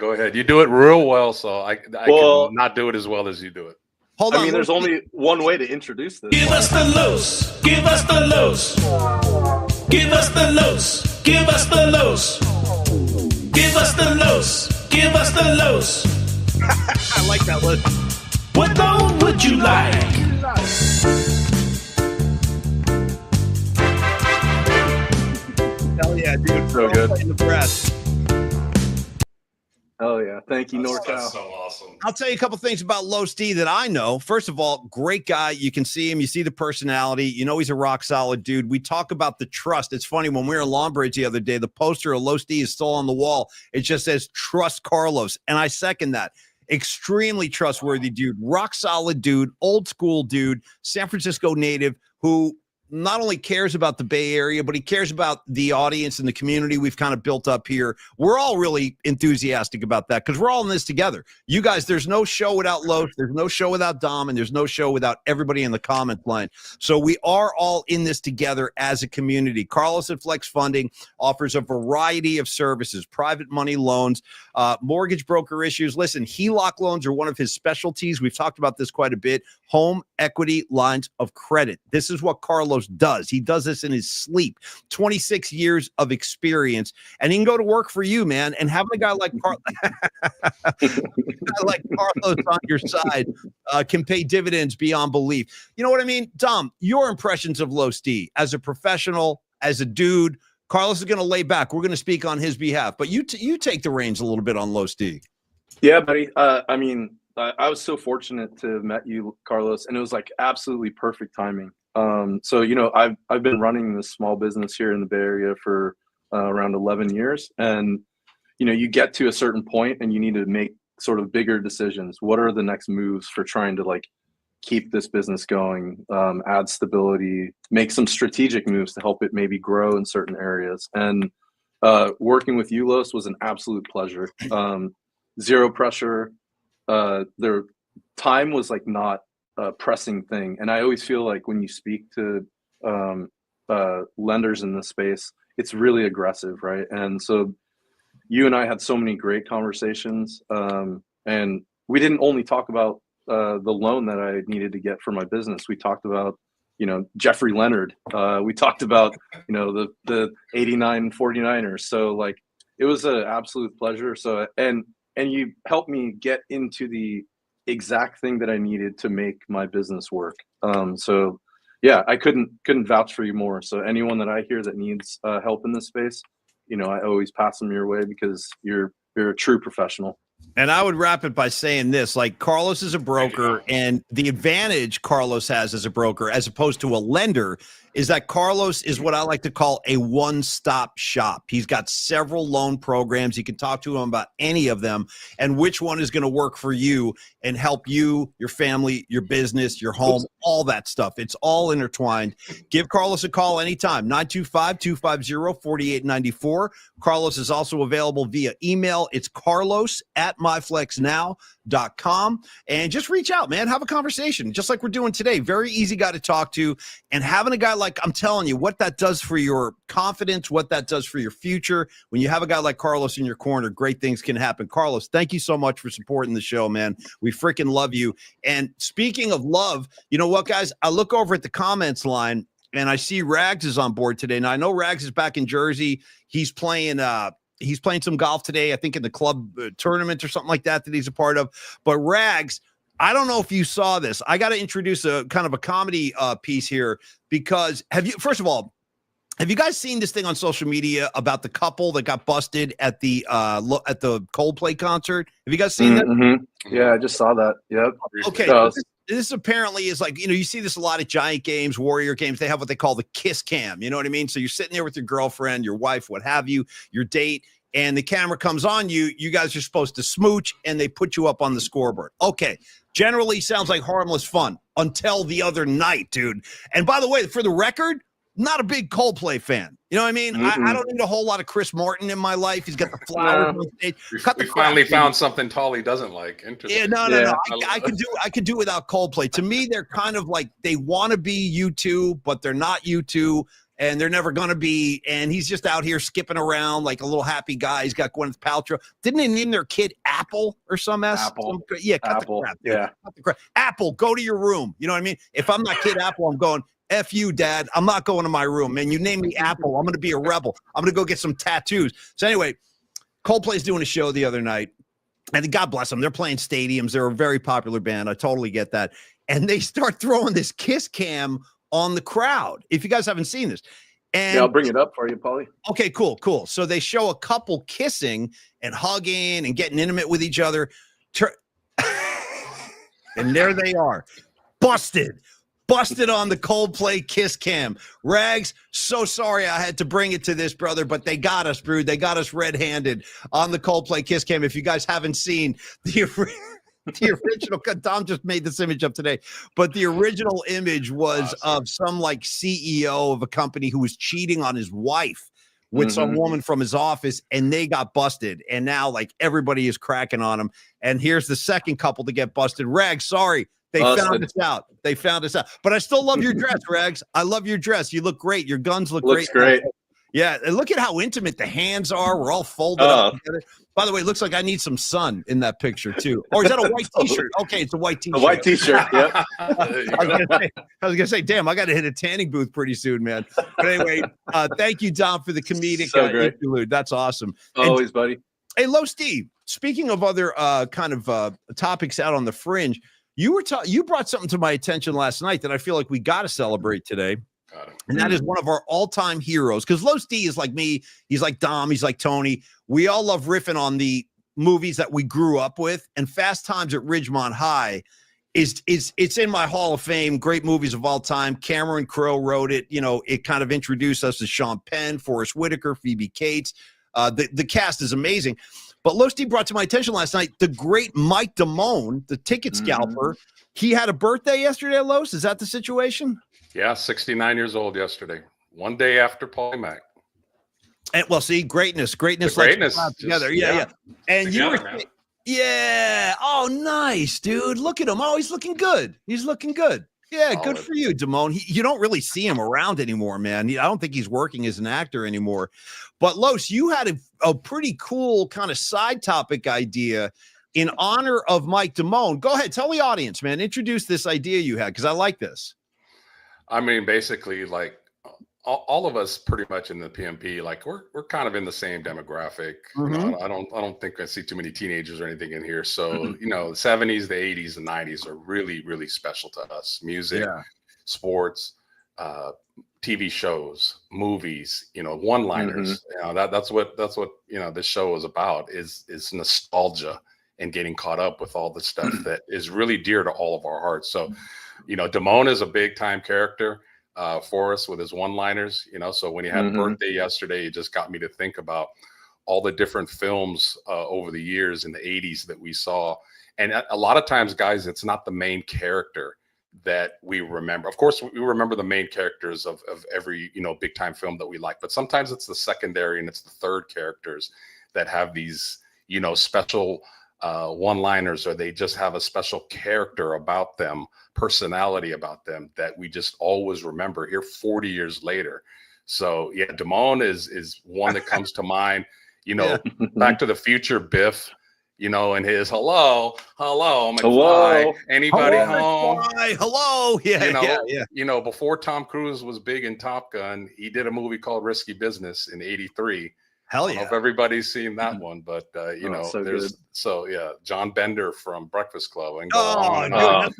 go ahead. You do it real well, so I can not do it as well as you do it. Hold on. I mean, there's only one way to introduce this. Give us the los. Give us the los. Give us the los. Give us the los. Give us the los. Give us the los. I like that list. What loan would you like? Hell yeah, dude. So good. In the press. Oh yeah, thank you, NorCal. That's so awesome. I'll tell you a couple things about Los D that I know. First of all, great guy. You can see him. You see the personality. You know he's a rock solid dude. We talk about the trust. It's funny, when we were in Longbridge the other day, the poster of Los D is still on the wall. It just says, trust Carlos. And I second that. Extremely trustworthy dude. Rock solid dude. Old school dude. San Francisco native who not only cares about the Bay Area, but he cares about the audience and the community we've kind of built up here. We're all really enthusiastic about that because we're all in this together. You guys, there's no show without Los, there's no show without Dom, and there's no show without everybody in the comment line. So we are all in this together as a community. Carlos at Flex Funding offers a variety of services, private money loans, mortgage broker issues. Listen, HELOC loans are one of his specialties. We've talked about this quite a bit. Home equity lines of credit. This is what Carlos does. He does this in his sleep. 26 years of experience, and he can go to work for you, man. And having a guy like Carlos on your side can pay dividends beyond belief. You know what I mean? Dom, your impressions of Los D as a professional, as a dude. Carlos is going to lay back. We're going to speak on his behalf, but you take the reins a little bit on Los D. Yeah, buddy. I mean, I was so fortunate to have met you, Carlos, and it was like absolutely perfect timing. So, you know, I've been running this small business here in the Bay Area for around 11 years. And, you know, you get to a certain point and you need to make sort of bigger decisions. What are the next moves for trying to like keep this business going, add stability, make some strategic moves to help it maybe grow in certain areas. And working with you, Los, was an absolute pleasure. Zero pressure. Their time was like not a pressing thing. And I always feel like when you speak to lenders in this space, it's really aggressive, right? And so you and I had so many great conversations, and we didn't only talk about the loan that I needed to get for my business. We talked about, you know, Jeffrey Leonard. We talked about, you know, the 89 49ers. So like, it was an absolute pleasure. So, and you helped me get into the exact thing that I needed to make my business work. So yeah, I couldn't vouch for you more. So anyone that I hear that needs help in this space, you know, I always pass them your way because you're a true professional. And I would wrap it by saying this, like, Carlos is a broker, and the advantage Carlos has as a broker, as opposed to a lender, is that Carlos is what I like to call a one-stop shop. He's got several loan programs. You can talk to him about any of them and which one is going to work for you and help you, your family, your business, your home, all that stuff. It's all intertwined. Give Carlos a call anytime, 925-250-4894. Carlos is also available via email. It's carlos@myflexnow.com. And just reach out, man. Have a conversation, just like we're doing today. Very easy guy to talk to. And having a guy like, I'm telling you, what that does for your confidence, what that does for your future. When you have a guy like Carlos in your corner, great things can happen. Carlos, thank you so much for supporting the show, man. We freaking love you. And speaking of love, you know what, guys? I look over at the comments line and I see Rags is on board today. Now, I know Rags is back in Jersey. He's playing some golf today, I think in the club tournament or something like that he's a part of. But Rags, I don't know if you saw this. I got to introduce a kind of a comedy piece here, because first of all, have you guys seen this thing on social media about the couple that got busted at the Coldplay concert? Have you guys seen that? Mm-hmm. Yeah, I just saw that. Yep. Okay. This apparently is like, you know, you see this a lot at Giant games, Warrior games. They have what they call the kiss cam. You know what I mean? So you're sitting there with your girlfriend, your wife, what have you, your date, and the camera comes on you. You guys are supposed to smooch, and they put you up on the scoreboard. Okay. Generally sounds like harmless fun until the other night, dude. And by the way, for the record, not a big Coldplay fan. You know what I mean? Mm-hmm. I don't need a whole lot of Chris Martin in my life. He's got the flowers on stage. We finally found something Tolly doesn't like. Interesting. Yeah, no. I could do without Coldplay. To me, they're kind of like, they want to be U2, but they're not U2, and they're never going to be. And he's just out here skipping around like a little happy guy. He's got Gwyneth Paltrow. Didn't they name their kid Apple or some mess? Apple. Yeah, cut Apple. the crap. Yeah. Cut the crap. Apple, go to your room. You know what I mean? If I'm not Kid Apple, I'm going, F you, Dad. I'm not going to my room, man. You name me Apple, I'm going to be a rebel. I'm going to go get some tattoos. So anyway, Coldplay's doing a show the other night, and God bless them. They're playing stadiums. They're a very popular band. I totally get that. And they start throwing this kiss cam on the crowd. If you guys haven't seen this, And Yeah, I'll bring it up for you, Paulie. okay, cool. So they show a couple kissing and hugging and getting intimate with each other. And there they are. Busted on the Coldplay kiss cam. Rags, so sorry I had to bring it to this, brother, but they got us, Brood. They got us red-handed on the Coldplay kiss cam. If you guys haven't seen the original, Dom just made this image up today, but the original image was of some like CEO of a company who was cheating on his wife with some woman from his office, and they got busted. And now like everybody is cracking on them. And here's the second couple to get busted. Rags, sorry. They found us out. But I still love your dress, Rags. I love your dress. You look great. Your guns look Looks great. Yeah, and look at how intimate the hands are. We're all folded up together. By the way, it looks like I need some sun in that picture too. Or is that a white T-shirt? Okay, it's a white T-shirt. A white T-shirt. Yep. I was gonna say, damn, I got to hit a tanning booth pretty soon, man. But anyway, thank you, Dom, for the comedic interlude. That's awesome. Always, buddy. Hey, Low Steve. Speaking of other topics out on the fringe, you brought something to my attention last night that I feel like we got to celebrate today. And that is one of our all-time heroes. Because Low Steve is like me. He's like Dom. He's like Tony. We all love riffing on the movies that we grew up with. And Fast Times at Ridgemont High it's in my Hall of Fame. Great movies of all time. Cameron Crowe wrote it. You know, it kind of introduced us to Sean Penn, Forrest Whitaker, Phoebe Cates. The cast is amazing. But Low Steve brought to my attention last night the great Mike Damone, the ticket scalper. He had a birthday yesterday, Los. Is that the situation? Yeah, 69 years old yesterday. One day after Paulie Mack. And well, see, greatness together. Yeah. And you were, yeah. Oh, nice, dude. Look at him. Oh, he's looking good. Yeah, good for you, Damone. You don't really see him around anymore, man. I don't think he's working as an actor anymore. But Los, you had a pretty cool kind of side topic idea in honor of Mike Damone. Go ahead, tell the audience, man. Introduce this idea you had because I like this. I mean, basically, like all of us, pretty much in the PMP, like we're kind of in the same demographic. You know, I don't think I see too many teenagers or anything in here. So you know, the 70s, the 80s, the 90s are really, really special to us. Music, sports, TV shows, movies. You know, one-liners. You know, that's what you know this show is about. Is nostalgia and getting caught up with all the stuff that is really dear to all of our hearts. So, you know, Damone is a big time character for us with his one-liners, you know. So when he had a birthday yesterday, it just got me to think about all the different films over the years in the 80s that we saw. And a lot of times, guys, it's not the main character that we remember. Of course, we remember the main characters of every, you know, big time film that we like, but sometimes it's the secondary and it's the third characters that have these, you know, special one-liners, or they just have a special character about them, personality about them that we just always remember here 40 years later. So yeah, Damone is one that comes to mind. You know, Back to the Future, Biff, you know, and his hello, McFly, anybody home? McFly, hello, You know, before Tom Cruise was big in Top Gun, he did a movie called Risky Business in '83. Hell I don't know if everybody's seen that one, but you know, John Bender from Breakfast Club, and my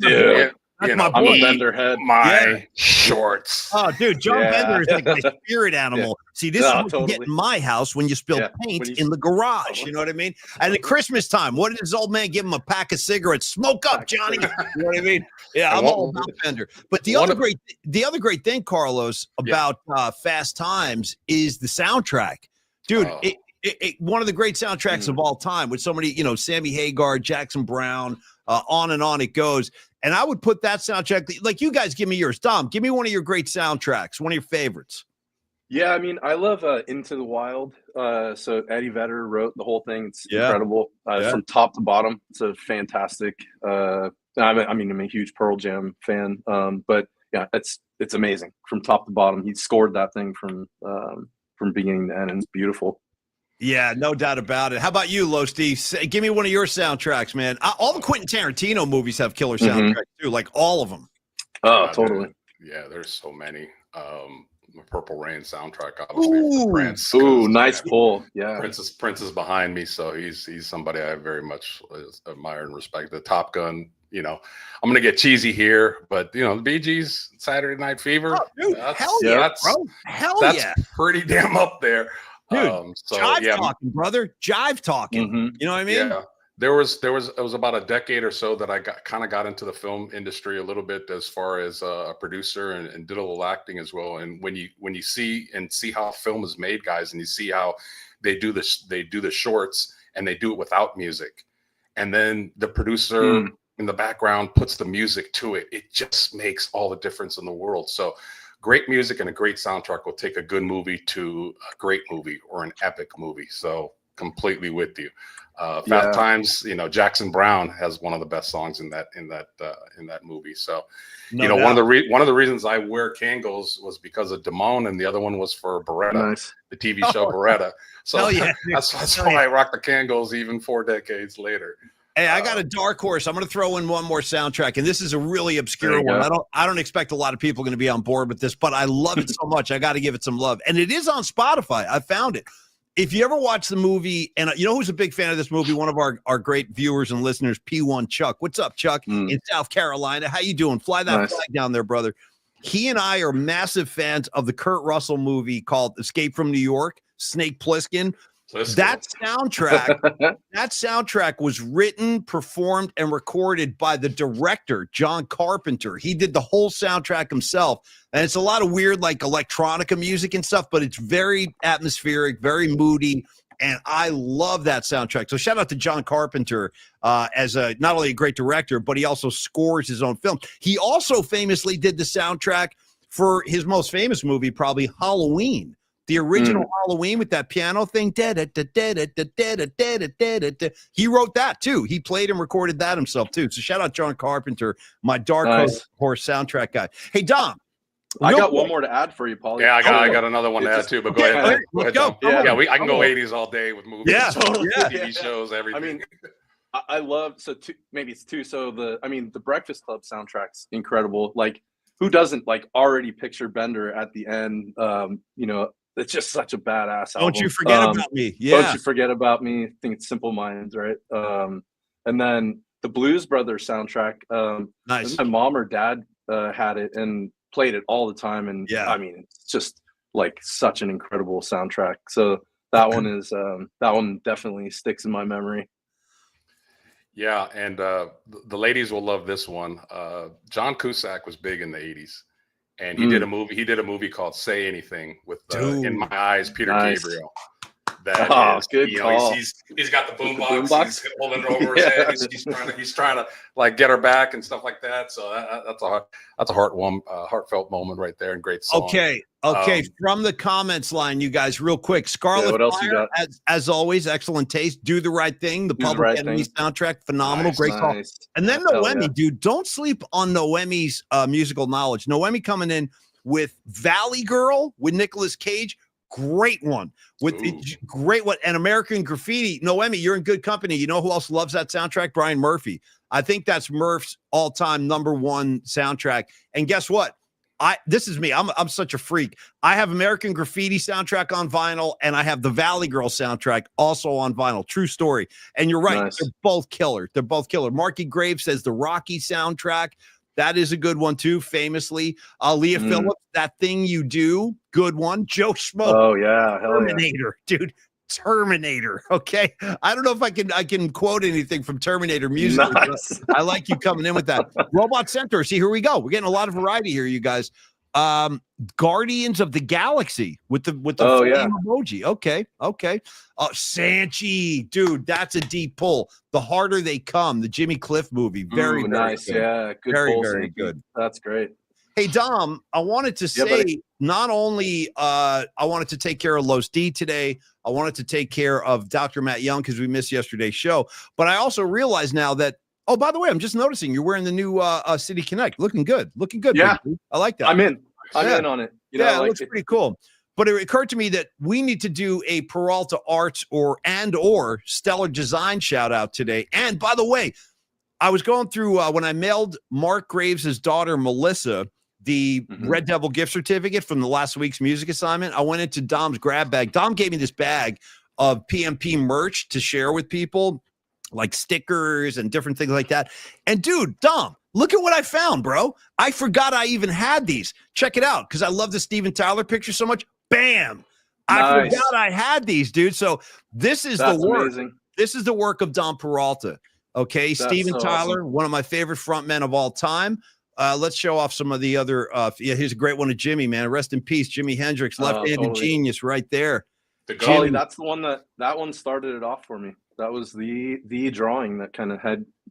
I'm a Bender head. My shorts. Oh, dude, John Bender is like my spirit animal. See, this is what you get in my house when you spill paint in the garage. You know what I mean? And at Christmas time, what did his old man give him? A pack of cigarettes. Smoke up, Johnny. You know what I mean? Yeah, I'm all about Bender. But the other great thing, Carlos, about Fast Times is the soundtrack. Dude, one of the great soundtracks of all time with so many, you know, Sammy Hagar, Jackson Brown, on and on it goes. And I would put that soundtrack, like you guys give me yours. Dom, give me one of your great soundtracks, one of your favorites. Yeah, I mean, I love Into the Wild. So Eddie Vedder wrote the whole thing. It's incredible. From top to bottom, it's a fantastic. I'm a huge Pearl Jam fan. But yeah, it's amazing from top to bottom. He scored that thing from beginning to end, and it's beautiful. Yeah, no doubt about it. How about you, Low Steve? Give me one of your soundtracks, man. All the Quentin Tarantino movies have killer soundtracks too, like all of them. Oh, totally. Yeah, there's so many. Purple Rain soundtrack, obviously. Ooh. Prince. Ooh, nice pull. Yeah. Prince is behind me, so he's somebody I very much admire and respect. The Top Gun, I'm gonna get cheesy here, but the Bee Gees, Saturday Night Fever, Oh, dude, hell yeah, that's, bro. Hell that's yeah. pretty damn up there. Dude, So jive yeah, talking, brother. Jive talking. Mhm. You know what I mean? yeah. It was about a decade or so that I got into the film industry a little bit as far as a producer and did a little acting as well. And when you see how film is made, guys, and you see how they do the shorts and they do it without music, and then the producer in the background puts the music to it, it just makes all the difference in the world. So great music and a great soundtrack will take a good movie to a great movie or an epic movie. So completely with you. Fast Times, Jackson Brown has one of the best songs in that movie. So, No one doubt. of the reasons I wear Kangol was because of Damone, and the other one was for Beretta, Nice. the TV show Beretta. So Hell yeah, that's Hell why yeah. I rock the Kangols even 4 decades later. Hey, I got a dark horse. I'm going to throw in one more soundtrack, and this is a really obscure There you one. go. I don't expect a lot of people going to be on board with this, but I love it so much. I got to give it some love, and it is on Spotify. I found it. If you ever watch the movie, and you know who's a big fan of this movie, one of our great viewers and listeners, P1 Chuck. What's up, Chuck? In South Carolina. How you doing? Fly that Nice. flag down there, brother. He and I are massive fans of the Kurt Russell movie called Escape from New York, Snake Plissken. That soundtrack was written, performed, and recorded by the director, John Carpenter. He did the whole soundtrack himself. And it's a lot of weird, like electronica music and stuff, but it's very atmospheric, very moody. And I love that soundtrack. So shout out to John Carpenter as not only a great director, but he also scores his own film. He also famously did the soundtrack for his most famous movie, probably Halloween. The original Halloween with that piano thing. He wrote that too. He played and recorded that himself too. So shout out John Carpenter, my dark horse soundtrack guy. Hey, Dom. I got one more to add for you, Paulie. Yeah, I got another one to add too, but go ahead. Let's go. I can go 80s all day with movies, totally. TV shows, everything. I mean, I love maybe it's two. So the Breakfast Club soundtrack's incredible. Like, who doesn't already picture Bender at the end? It's just such a badass album. Don't you forget about me. Yeah. Don't you forget about me. I think it's Simple Minds, right? And then the Blues Brothers soundtrack. Nice. My mom or dad had it and played it all the time. And I mean, it's just such an incredible soundtrack. So that one definitely sticks in my memory. Yeah, and the ladies will love this one. John Cusack was big in the 80s. And he did a movie called Say Anything with In My Eyes, Peter Gabriel. That is, good call. He's got the boombox. He's holding it over his head. He's trying to get her back and stuff like that. So that's a heartfelt moment right there, and great song. Okay. From the comments line, you guys, real quick. Scarlet what else you Fire, got? as always, excellent taste. Do the Right Thing. The Public Enemy soundtrack, phenomenal, great call. And then Noemi, dude, don't sleep on Noemi's musical knowledge. Noemi coming in with Valley Girl with Nicolas Cage. Great one. Great one. And American Graffiti. Noemi, you're in good company. You know who else loves that soundtrack? Brian Murphy. I think that's Murph's all-time #1 soundtrack. And guess what? This is me. I'm such a freak. I have American Graffiti soundtrack on vinyl, and I have the Valley Girl soundtrack also on vinyl. True story. And you're right. Nice. They're both killer. Marky Graves says the Rocky soundtrack. That is a good one too, famously. Leah Phillips, That Thing You Do, good one. Joe Schmo. Oh yeah, Terminator, dude. Terminator. Okay. I don't know if I can quote anything from Terminator music. Nice. I like you coming in with that. Robot Centaur. See, here we go. We're getting a lot of variety here, you guys. Guardians of the Galaxy with the emoji. Okay. Sanchi, dude, that's a deep pull. The Harder They Come, the Jimmy Cliff movie. Very nice. Good. Yeah, good. Very, pull, very Sanchi. good. That's great. Hey, Dom, I wanted to say not only I wanted to take care of Los D today, I wanted to take care of Dr. Matt Young because we missed yesterday's show, but I also realize now that, oh, by the way, I'm just noticing you're wearing the new City Connect. Looking good. Yeah. Baby. I like that. I'm in on it. It looks pretty cool. But it occurred to me that we need to do a Peralta Arts or Stellar Design shout out today. And by the way, I was going through when I mailed Mark Graves' daughter, Melissa, the Red Devil gift certificate from the last week's music assignment, I went into Dom's grab bag. Dom gave me this bag of PMP merch to share with people, like stickers and different things like that. And dude, Dom, look at what I found, bro. I forgot I even had these. Check it out, because I love the Steven Tyler picture so much. Bam! I forgot I had these, dude. So this is the work. Amazing. This is the work of Dom Peralta. Okay, that's Steven Tyler, awesome. One of my favorite frontmen of all time. Let's show off some of the other. Here's a great one of Jimmy, man. Rest in peace, Jimi Hendrix, left-handed genius, right there. Golly, that's the one that one started it off for me. That was the drawing that kind of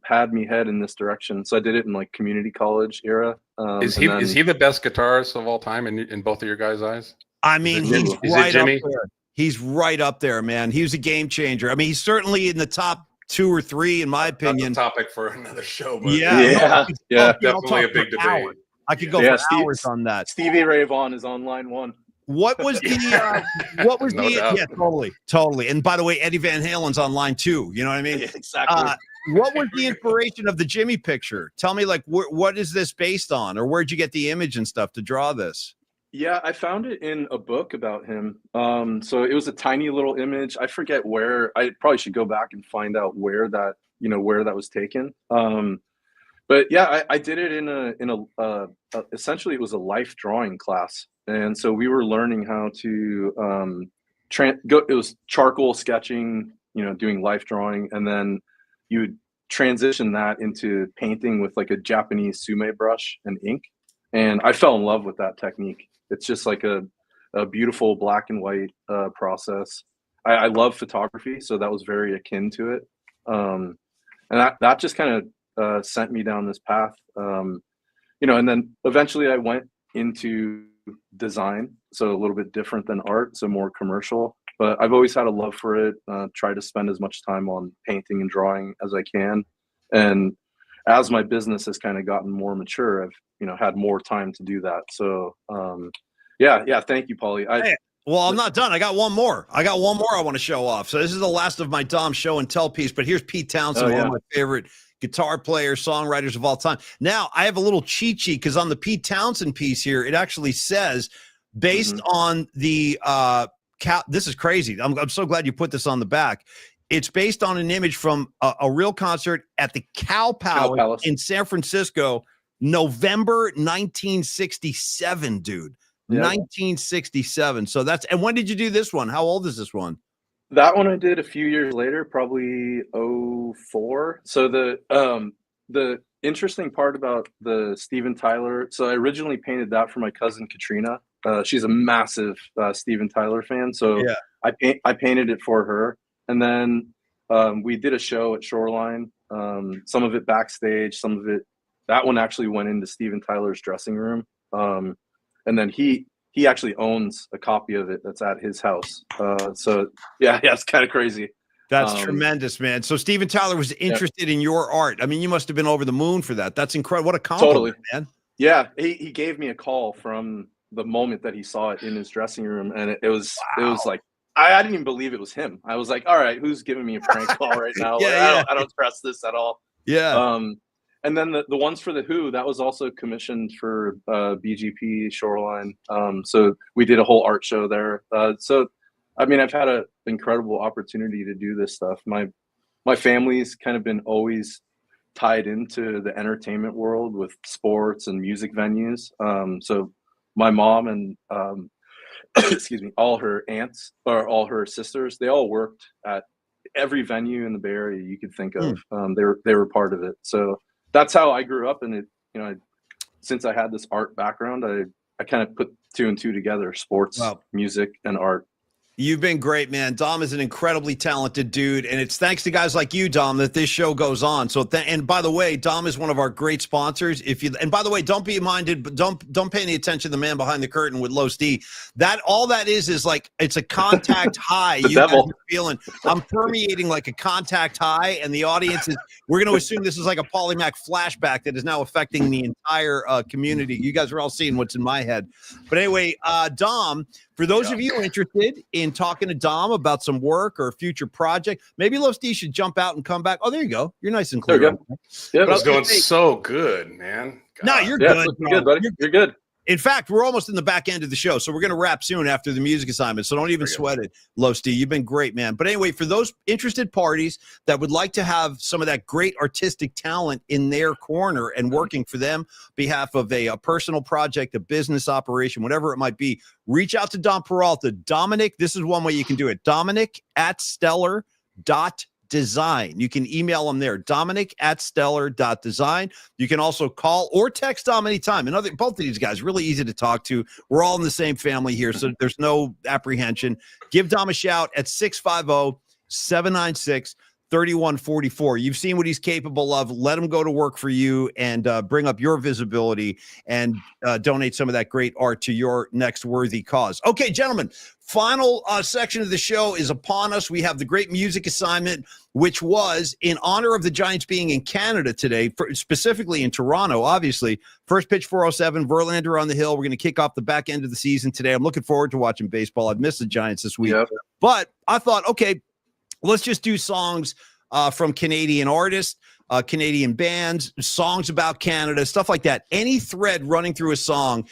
had me head in this direction. So I did it in like community college era. Is he the best guitarist of all time in both of your guys' eyes? I mean, he's right up there. He's right up there, man. He was a game changer. I mean, he's certainly in the top 2 or 3, in my opinion. That's a topic for another show. But yeah. Definitely a big debate. I could go for hours on that. Stevie Ray Vaughan is on line 1. What was the totally. And by the way, Eddie Van Halen's on line 2. You know what I mean? Yeah, exactly. What was the inspiration of the Jimmy picture? Tell me, like, what is this based on, or where'd you get the image and stuff to draw this? Yeah, I found it in a book about him. So it was a tiny little image. I forget where. I probably should go back and find out where that was taken. But yeah, I did it in a essentially it was a life drawing class, and so we were learning how to it was charcoal sketching, doing life drawing, and then you would transition that into painting with like a Japanese sume brush and ink. And I fell in love with that technique. It's just like a beautiful black and white process. I love photography, so that was very akin to it. And that just kind of sent me down this path. And then eventually I went into design, so a little bit different than art, so more commercial. But I've always had a love for it. Try to spend as much time on painting and drawing as I can. And as my business has kind of gotten more mature, I've had more time to do that. So yeah. Thank you, Paulie. Well, I'm not done. I got one more. I want to show off. So this is the last of my Dom show and tell piece. But here's Pete Townsend, one of my favorite guitar players, songwriters of all time. Now I have a little cheat sheet, because on the Pete Townsend piece here, it actually says based on the this is crazy. I'm so glad you put this on the back. It's based on an image from a real concert at the Cow Palace in San Francisco, November 1967, dude. Yep. 1967. So and when did you do this one? How old is this one? That one I did a few years later, probably 04. So the interesting part about the Steven Tyler, so I originally painted that for my cousin Katrina. She's a massive Steven Tyler fan. So yeah. I painted it for her. And then we did a show at Shoreline, some of it backstage, some of it, that one actually went into Steven Tyler's dressing room. And then he actually owns a copy of it that's at his house. So yeah, it's kind of crazy. That's tremendous, man. So Steven Tyler was interested in your art. I mean, you must have been over the moon for that. That's incredible. What a compliment, man. Yeah, he gave me a call from the moment that he saw it in his dressing room, and it was like, I didn't even believe it was him. I was like, all right, who's giving me a prank call right now? I don't trust this at all. Yeah. And then the ones for the Who, that was also commissioned for BGP Shoreline. So we did a whole art show there. So I mean, I've had an incredible opportunity to do this stuff. My family's kind of been always tied into the entertainment world with sports and music venues. So my mom and excuse me, all her aunts or all her sisters, they all worked at every venue in the Bay Area you could think of. They were part of it. So that's how I grew up. And it, since I had this art background, I kind of put 2 and 2 together: sports, music, and art. You've been great, man. Dom is an incredibly talented dude, and it's thanks to guys like you, Dom, that this show goes on. So, and by the way, Dom is one of our great sponsors. And by the way, don't be minded, but don't pay any attention to the man behind the curtain with Los D. That all that is like it's a contact high. You guys are feeling. I'm permeating like a contact high, and the audience is. We're going to assume this is like a Polymac flashback that is now affecting the entire community. You guys are all seeing what's in my head, but anyway, Dom. For those of you interested in talking to Dom about some work or a future project, maybe Los D should jump out and come back. Oh, there you go. You're nice and clear. There you go. Yeah, it was going so good, man. No, you're good. Good, buddy. You're good. In fact, we're almost in the back end of the show, so we're going to wrap soon after the music assignment. So don't even sweat it, Losti. You've been great, man. But anyway, for those interested parties that would like to have some of that great artistic talent in their corner and working for them, behalf of a personal project, a business operation, whatever it might be, reach out to Don Peralta. Dominic, this is one way you can do it. Dominic@stellar.design. You can email him there, Dominic@stellar.design. You can also call or text Dom anytime. And both of these guys, really easy to talk to. We're all in the same family here, so there's no apprehension. Give Dom a shout at 650-796-3144. You've seen what he's capable of. Let him go to work for you and bring up your visibility and donate some of that great art to your next worthy cause. Okay, gentlemen, final section of the show is upon us. We have the great music assignment, which was in honor of the Giants being in Canada today, specifically in Toronto, obviously. First pitch 4:07, Verlander on the hill. We're going to kick off the back end of the season today. I'm looking forward to watching baseball. I've missed the Giants this week. Yep. But I thought, okay, let's just do songs from Canadian artists, Canadian bands, songs about Canada, stuff like that. Any thread running through a song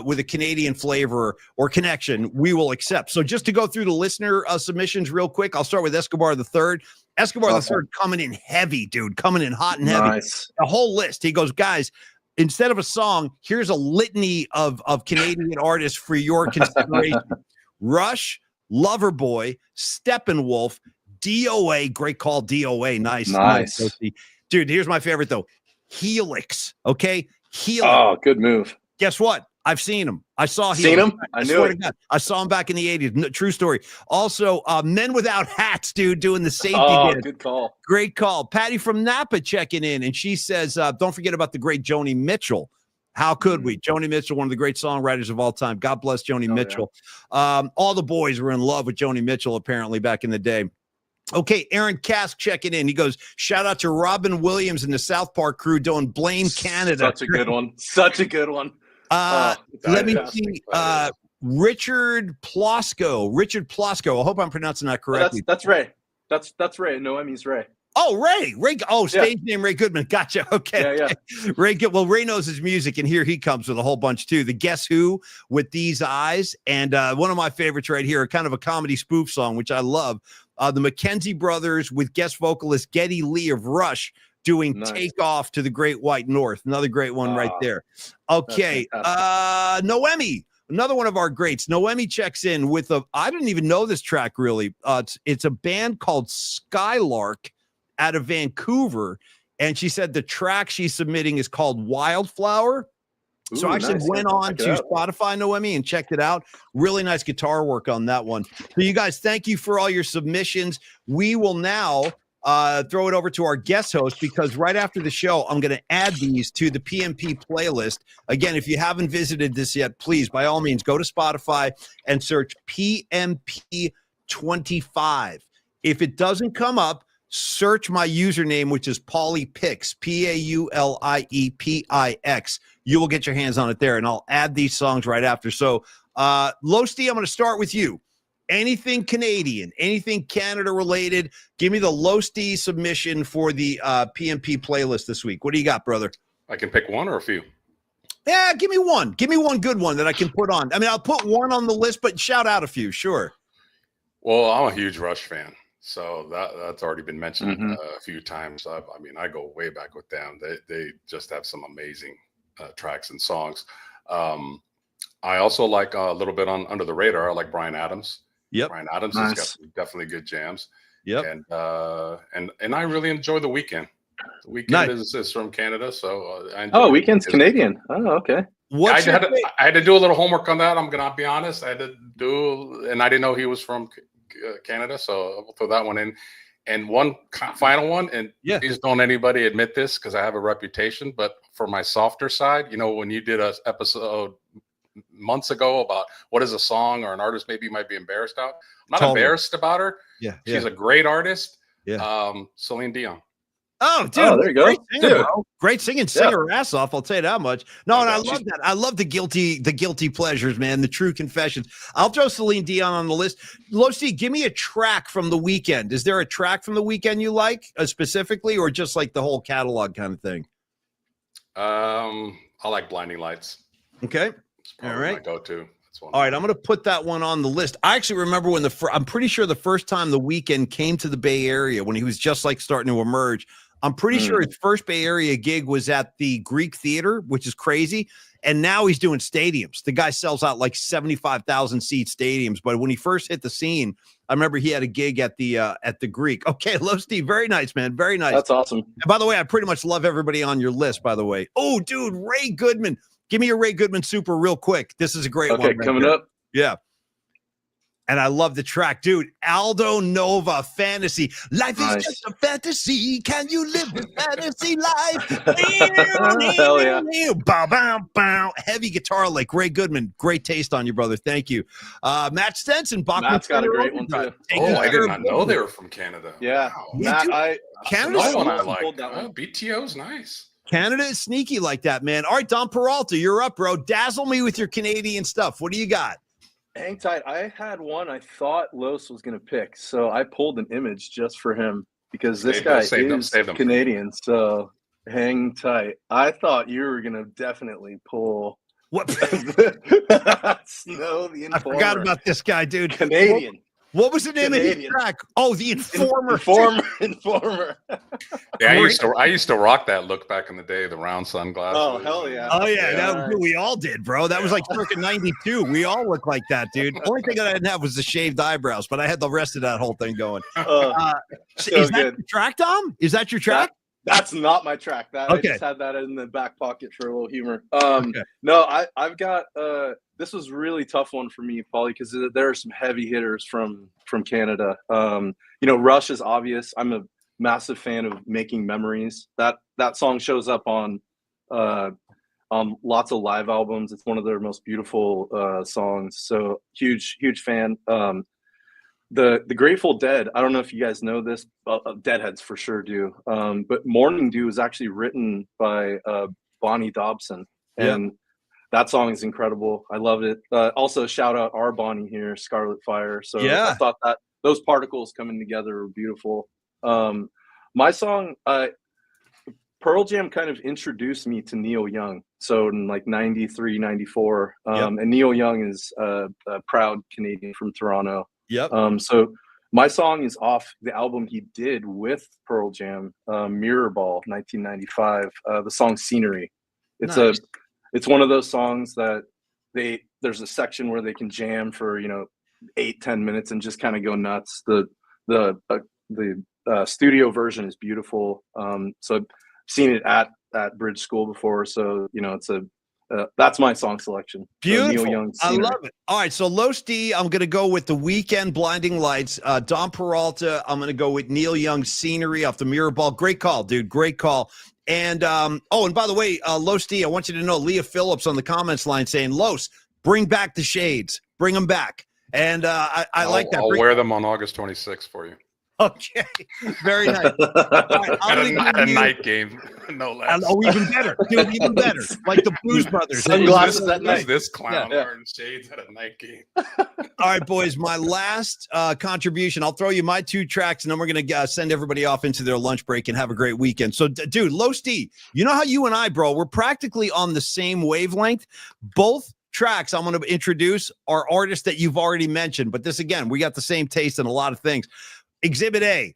with a Canadian flavor or connection, we will accept. So just to go through the listener submissions real quick, I'll start with Escobar the Third. Escobar the Third coming in heavy, dude, coming in hot and heavy. Nice. A whole list. He goes, guys, instead of a song, here's a litany of Canadian artists for your consideration. Rush, Loverboy, Steppenwolf, DOA, great call, DOA, nice. Dude, here's my favorite, though. Helix, okay? Helix. Oh, good move. Guess what? I've seen him. I saw Seen him? I knew it. I saw him back in the 80s. No, true story. Also, Men Without Hats, dude, doing the safety dance. Good call. Great call. Patty from Napa checking in, and she says, don't forget about the great Joni Mitchell. How could we? Joni Mitchell, one of the great songwriters of all time. God bless Joni Mitchell. Yeah. All the boys were in love with Joni Mitchell, apparently, back in the day. Okay, Aaron Kask checking in. He goes, shout out to Robin Williams and the South Park crew doing Blame Canada. Such a good one. Such a good one. Let me see. Richard Plosco. I hope I'm pronouncing that correctly. That's Ray. That's Ray. Noemi's Ray. Oh, Ray. Oh, stage name Ray Goodman. Gotcha. Okay. Yeah. Ray Good. Well, Ray knows his music, and here he comes with a whole bunch too. The Guess Who with These Eyes, and one of my favorites right here, kind of a comedy spoof song, which I love. The McKenzie Brothers with guest vocalist Geddy Lee of Rush doing Take Off to the Great White North. Another great one right there. Okay. Noemi, another one of our greats. Noemi checks in with I didn't even know this track really. It's a band called Skylark out of Vancouver. And she said the track she's submitting is called Wildflower. So I actually went on to Spotify, Noemi, and checked it out. Really nice guitar work on that one. So you guys, thank you for all your submissions. We will now throw it over to our guest host, because right after the show, I'm going to add these to the PMP playlist. Again, if you haven't visited this yet, please, by all means, go to Spotify and search PMP 25. If it doesn't come up, search my username, which is PauliePix, PauliePix. You will get your hands on it there, and I'll add these songs right after. So, Losti, I'm going to start with you. Anything Canadian, anything Canada related, give me the Losti submission for the PMP playlist this week. What do you got, brother? I can pick one or a few. Yeah, give me one. Give me one good one that I can put on. I mean, I'll put one on the list, but shout out a few, sure. Well, I'm a huge Rush fan. So that's already been mentioned a few times. I mean, I go way back with them. They just have some amazing tracks and songs. I also like a little bit on Under the Radar. I like Bryan Adams. Yep. Bryan Adams has got definitely good jams. Yep. And I really enjoy The Weeknd. The Weeknd is from Canada, so I enjoy Weeknd's Canadian. Oh, okay. I had to do a little homework on that. I'm gonna be honest. I had to do, and I didn't know he was from Canada, so I'll throw that one in. And one final one, and please don't anybody admit this because I have a reputation, but for my softer side, you know, when you did an episode months ago about what is a song or an artist maybe you might be embarrassed about, I'm not embarrassed about her. She's a great artist. Celine Dion. Oh, dude, there you go. Great singer, bro. Great singing, sing her ass off. I'll tell you that much. No, and I love that. I love the guilty pleasures, man. The true confessions. I'll throw Celine Dion on the list. Losi, give me a track from The Weeknd. Is there a track from The Weeknd you like specifically, or just like the whole catalog kind of thing? I like Blinding Lights. Okay. It's probably All right. my go-to. That's one. All right, I'm going to put that one on the list. I actually remember when I'm pretty sure the first time The Weeknd came to the Bay Area when he was just like starting to emerge. I'm pretty sure his first Bay Area gig was at the Greek Theater, which is crazy. And now he's doing stadiums. The guy sells out like 75,000 seat stadiums. But when he first hit the scene, I remember he had a gig at the Greek. Okay, Low Steve, very nice, man, very nice. That's awesome. And by the way, I pretty much love everybody on your list. By the way, oh, dude, Ray Goodman, give me a Ray Goodman super real quick. This is a great one. Okay, Right coming here. up. Yeah. And I love the track, dude. Aldo Nova, Fantasy. Life is just a fantasy. Can you live the fantasy life? Hell yeah. Bow, bow, bow. Heavy guitar lick. Ray Goodman. Great taste on you, brother. Thank you. Matt Stenson. Matt's got a great one, too. Oh, I did not know they were from Canada. Yeah. Wow. Matt, dude. Canada's Another one I awesome. like. Pulled that one. BTO's nice. Canada is sneaky like that, man. All right, Don Peralta, you're up, bro. Dazzle me with your Canadian stuff. What do you got? Hang tight. I had one I thought Los was going to pick, so I pulled an image just for him because this guy is Canadian. So hang tight. I thought you were going to definitely pull What? Snow the Informer. I forgot about this guy, dude. Canadian. What was the name of his Canadian. track? Oh, the Informer. Informer. Yeah, I used to rock that look back in the day, the round sunglasses. Oh, hell yeah. Oh yeah, Yeah. we all did, bro. That was like circa '92. We all looked like that, dude. The only thing that I didn't have was the shaved eyebrows, but I had the rest of that whole thing going. So Is that good. your track, Tom? Is that your track? That's not my track. I Okay. just had that in the back pocket for a little humor. Okay. No, I've got this was a really tough one for me, Paulie, because there are some heavy hitters from Canada. Rush is obvious. I'm a massive fan of Making Memories. That song shows up on lots of live albums. It's one of their most beautiful songs. So huge fan. The Grateful Dead, I don't know if you guys know this, Deadheads for sure do. But Morning Dew is actually written by Bonnie Dobson. And that song is incredible. I love it. Also, shout out our Bonnie here, Scarlet Fire. So I thought that those particles coming together were beautiful. My song, Pearl Jam kind of introduced me to Neil Young. So in like 93, 94. And Neil Young is a proud Canadian from Toronto. Yep. So my song is off the album he did with Pearl Jam, Mirrorball, 1995. The song Scenery. It's one of those songs that there's a section where they can jam for 8-10 minutes and just kind of go nuts. The studio version is beautiful. So I've seen it at Bridge School before. So it's that's my song selection. Beautiful. Neil Young, I love it. All right, so Los D, I'm going to go with The Weeknd, Blinding Lights. Don Peralta, I'm going to go with Neil Young, Scenery off the Mirrorball. Great call, dude. Great call. And and by the way, Los D, I want you to know Leah Phillips on the comments line saying, Los, bring back the shades. Bring them back. And I like that. I'll wear them on August 26th for you. Okay, very nice. Right, at a night game, no less. Oh, even better, dude, even better. Like the Blues Brothers. Sunglasses at night. This clown wearing shades at a night game. All right, boys, my last contribution. I'll throw you my two tracks, and then we're going to send everybody off into their lunch break and have a great weekend. So, dude, Los D, you know how you and I, bro, we're practically on the same wavelength. Both tracks I'm going to introduce are artists that you've already mentioned, but this, again, we got the same taste in a lot of things. Exhibit A,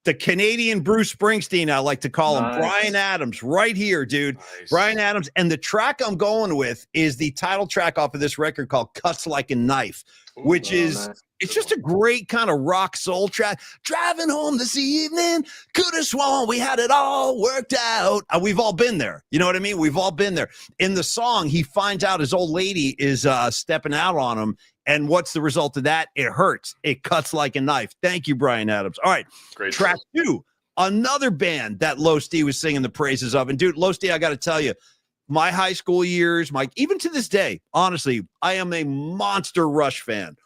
the Canadian Bruce Springsteen, I like to call him. Bryan Adams, right here, dude. Nice. Bryan Adams. And the track I'm going with is the title track off of this record called Cuts Like a Knife, which is, it's just a great kind of rock soul track. Driving home this evening, could have sworn we had it all worked out. We've all been there. You know what I mean? We've all been there. In the song, he finds out his old lady is stepping out on him. And what's the result of that? It hurts. It cuts like a knife. Thank you, Bryan Adams. All right. Great Track two, another band that Los D was singing the praises of. And dude, Los D, I got to tell you, my high school years, even to this day, honestly, I am a monster Rush fan.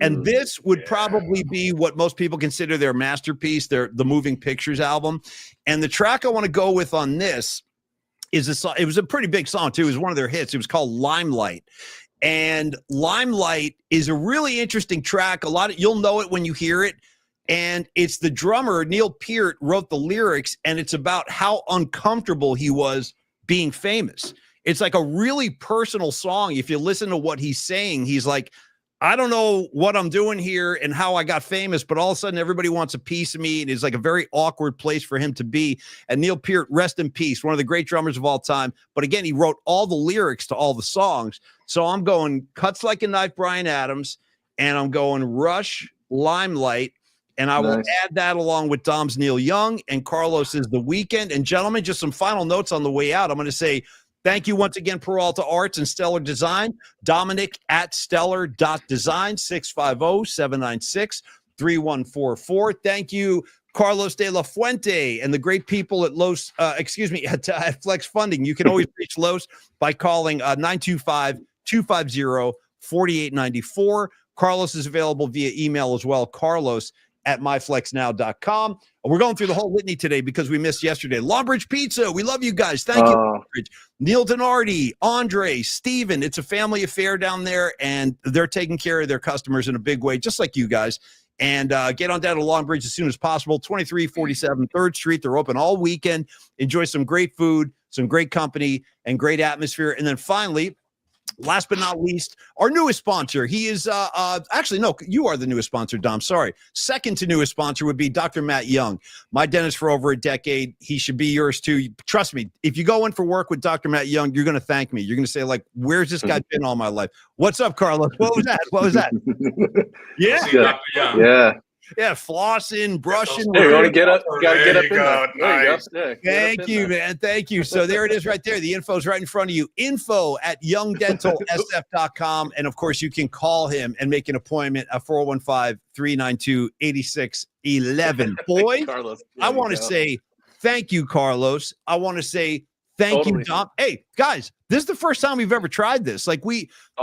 And this would probably be what most people consider their masterpiece, the Moving Pictures album. And the track I want to go with on this is a song. It was a pretty big song too. It was one of their hits. It was called Limelight. And Limelight is a really interesting track. You'll know it when you hear it. And it's the drummer, Neil Peart, wrote the lyrics, and it's about how uncomfortable he was being famous. It's like a really personal song. If you listen to what he's saying, he's like, I don't know what I'm doing here and how I got famous, but all of a sudden everybody wants a piece of me. And it's like a very awkward place for him to be. And Neil Peart, rest in peace, one of the great drummers of all time. But again, he wrote all the lyrics to all the songs. So I'm going Cuts Like a Knife, Bryan Adams, and I'm going Rush, Limelight. And I will add that along with Dom's Neil Young and Carlos's The Weeknd. And gentlemen, just some final notes on the way out. I'm going to say, thank you once again, Peralta Arts and Stellar Design. Dominic at stellar.design, 650-796-3144. Thank you, Carlos de la Fuente and the great people at at Flex Funding. You can always reach Los by calling 925-250-4894. Carlos is available via email as well, carlos@myflexnow.com. And we're going through the whole litany today because we missed yesterday. Longbridge Pizza, we love you guys. Thank you, Longbridge. Neil Donardi, Andre, Steven. It's a family affair down there, and they're taking care of their customers in a big way, just like you guys. And get on down to Longbridge as soon as possible, 2347 3rd Street. They're open all weekend. Enjoy some great food, some great company, and great atmosphere. And then finally, last but not least, our newest sponsor. He is actually, no, you are the newest sponsor, Dom. Sorry. Second to newest sponsor would be Dr. Matt Young, my dentist for over a decade. He should be yours too. Trust me, if you go in for work with Dr. Matt Young, you're going to thank me. You're going to say, like, where's this guy been all my life? What's up, Carlos? What was that? What was that? Yeah. Yeah, flossing, brushing. Hey, you want to get up? You got to get up in there. Nice. There you go. Thank you, man. Thank you. So there it is right there. The info's right in front of you. info@youngdentalsf.com. And, of course, you can call him and make an appointment at 415-392-8611. Boys, Carlos, I want to say thank you, Carlos. I want to say thank you, Dom. Hey, guys, this is the first time we've ever tried this. Like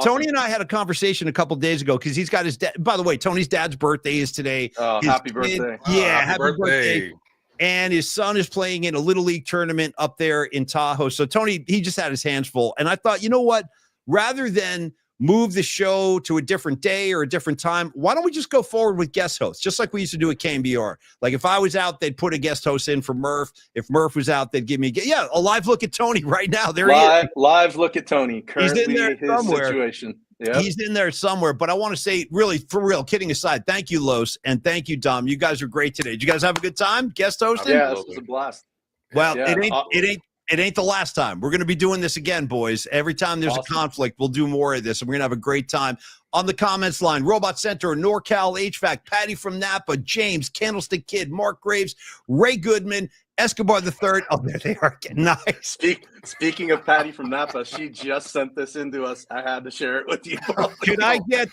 Tony and I had a conversation a couple days ago because he's got his dad. By the way, Tony's dad's birthday is today. Happy birthday. Yeah, happy birthday. And his son is playing in a Little League tournament up there in Tahoe. So Tony, he just had his hands full. And I thought, you know what? Rather than move the show to a different day or a different time, why don't we just go forward with guest hosts, just like we used to do at KMBR? Like if I was out, they'd put a guest host in for Murph. If Murph was out, they'd give me a live look at Tony right now. There he is. Live look at Tony. Currently, he's in there somewhere. Situation. Yep. He's in there somewhere. But I want to say, really, for real, kidding aside, thank you, Los, and thank you, Dom. You guys are great today. Did you guys have a good time guest hosting? Yeah, this was a blast. Well, it ain't the last time. We're going to be doing this again, boys. Every time there's a conflict, we'll do more of this, and we're going to have a great time. On the comments line, Robot Center, NorCal HVAC, Patty from Napa, James, Candlestick Kid, Mark Graves, Ray Goodman, Escobar III. Oh, there they are. Nice. Speaking of Patty from Napa, she just sent this in to us. I had to share it with you. Could I get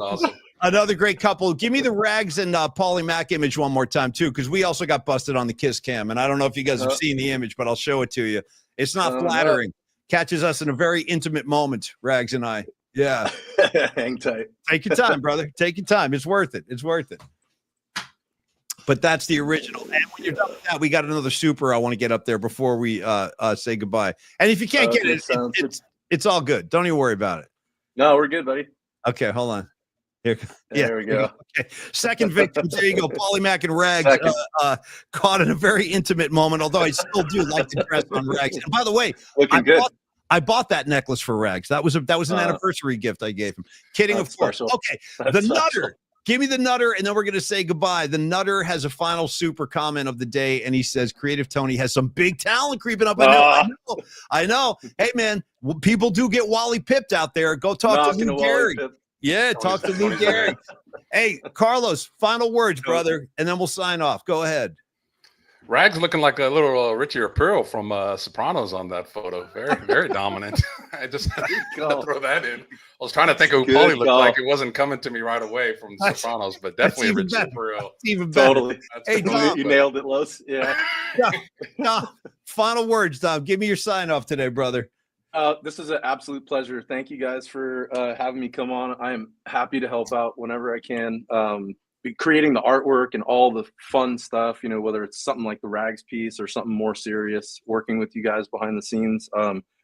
Awesome. another great couple? Give me the Rags and Paulie Mack image one more time, too, because we also got busted on the Kiss Cam. And I don't know if you guys have seen the image, but I'll show it to you. It's not flattering. Catches us in a very intimate moment, Rags and I. Yeah. Hang tight. Take your time, brother. Take your time. It's worth it. It's worth it. But that's the original. And when you're done with that, we got another super I want to get up there before we say goodbye. And if you can't get it, it's all good. Don't even worry about it. No, we're good, buddy. Okay, hold on. There we go. Okay. Second victim. There you go. Paulie Mack and Rags caught in a very intimate moment, although I still do like to dress on Rags. And by the way, I bought that necklace for Rags. That was an anniversary gift I gave him. Kidding, of course. Special. Okay. The Nutter. Give me the Nutter, and then we're going to say goodbye. The Nutter has a final super comment of the day, and he says, Creative Tony has some big talent creeping up. I know. Hey, man, people do get Wally pipped out there. Go talk to Lou Gehrig. Yeah, talk to Lou Gehrig. Hey, Carlos, final words, brother, and then we'll sign off. Go ahead. Rags looking like a little Richie Aprile from Sopranos on that photo. Very, very dominant. I just had to throw that in. I was trying to think of who Paulie looked like. It wasn't coming to me right away from Sopranos, but definitely Richie Aprile. Even better. Totally. Hey, Tom, you nailed it, Los. Yeah. Tom, final words, Tom. Give me your sign off today, brother. This is an absolute pleasure. Thank you guys for having me come on. I am happy to help out whenever I can. Creating the artwork and all the fun stuff, whether it's something like the Rags piece or something more serious, working with you guys behind the scenes.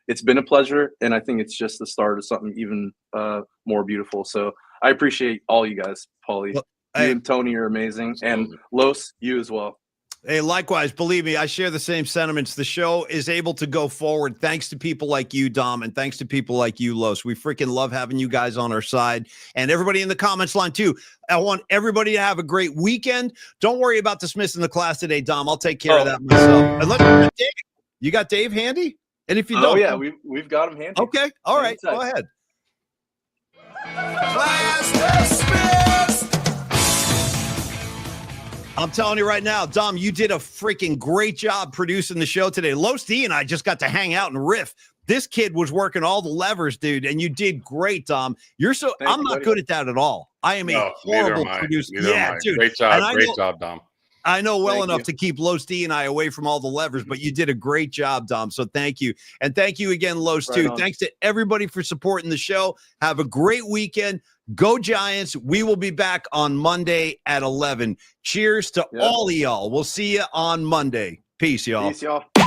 It's been a pleasure, and I think it's just the start of something even more beautiful. So I appreciate all you guys, Paulie. You and Tony are amazing, and Los, you as well. Hey, likewise, believe me, I share the same sentiments. The show is able to go forward thanks to people like you, Dom, and thanks to people like you, Los. We freaking love having you guys on our side. And everybody in the comments line, too. I want everybody to have a great weekend. Don't worry about dismissing the class today, Dom. I'll take care of that myself. And look, Dave, you got Dave handy? And if you don't, yeah, we've got him handy. Okay, all right, go ahead. Class dismissed. I'm telling you right now, Dom, you did a freaking great job producing the show today. Los D and I just got to hang out and riff. This kid was working all the levers, dude, and you did great, Dom. I'm not good at that at all. I am a horrible producer. Yeah, dude. Great job, Dom. I know well enough to keep Los D and I away from all the levers, but you did a great job, Dom. So thank you. And thank you again, Los, too. Thanks to everybody for supporting the show. Have a great weekend. Go Giants. We will be back on Monday at 11. Cheers to all of y'all. We'll see you on Monday. Peace, y'all. Peace, y'all. Can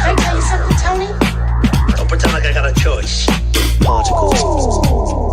I tell you something, Tony? Don't pretend like I got a choice. Particles.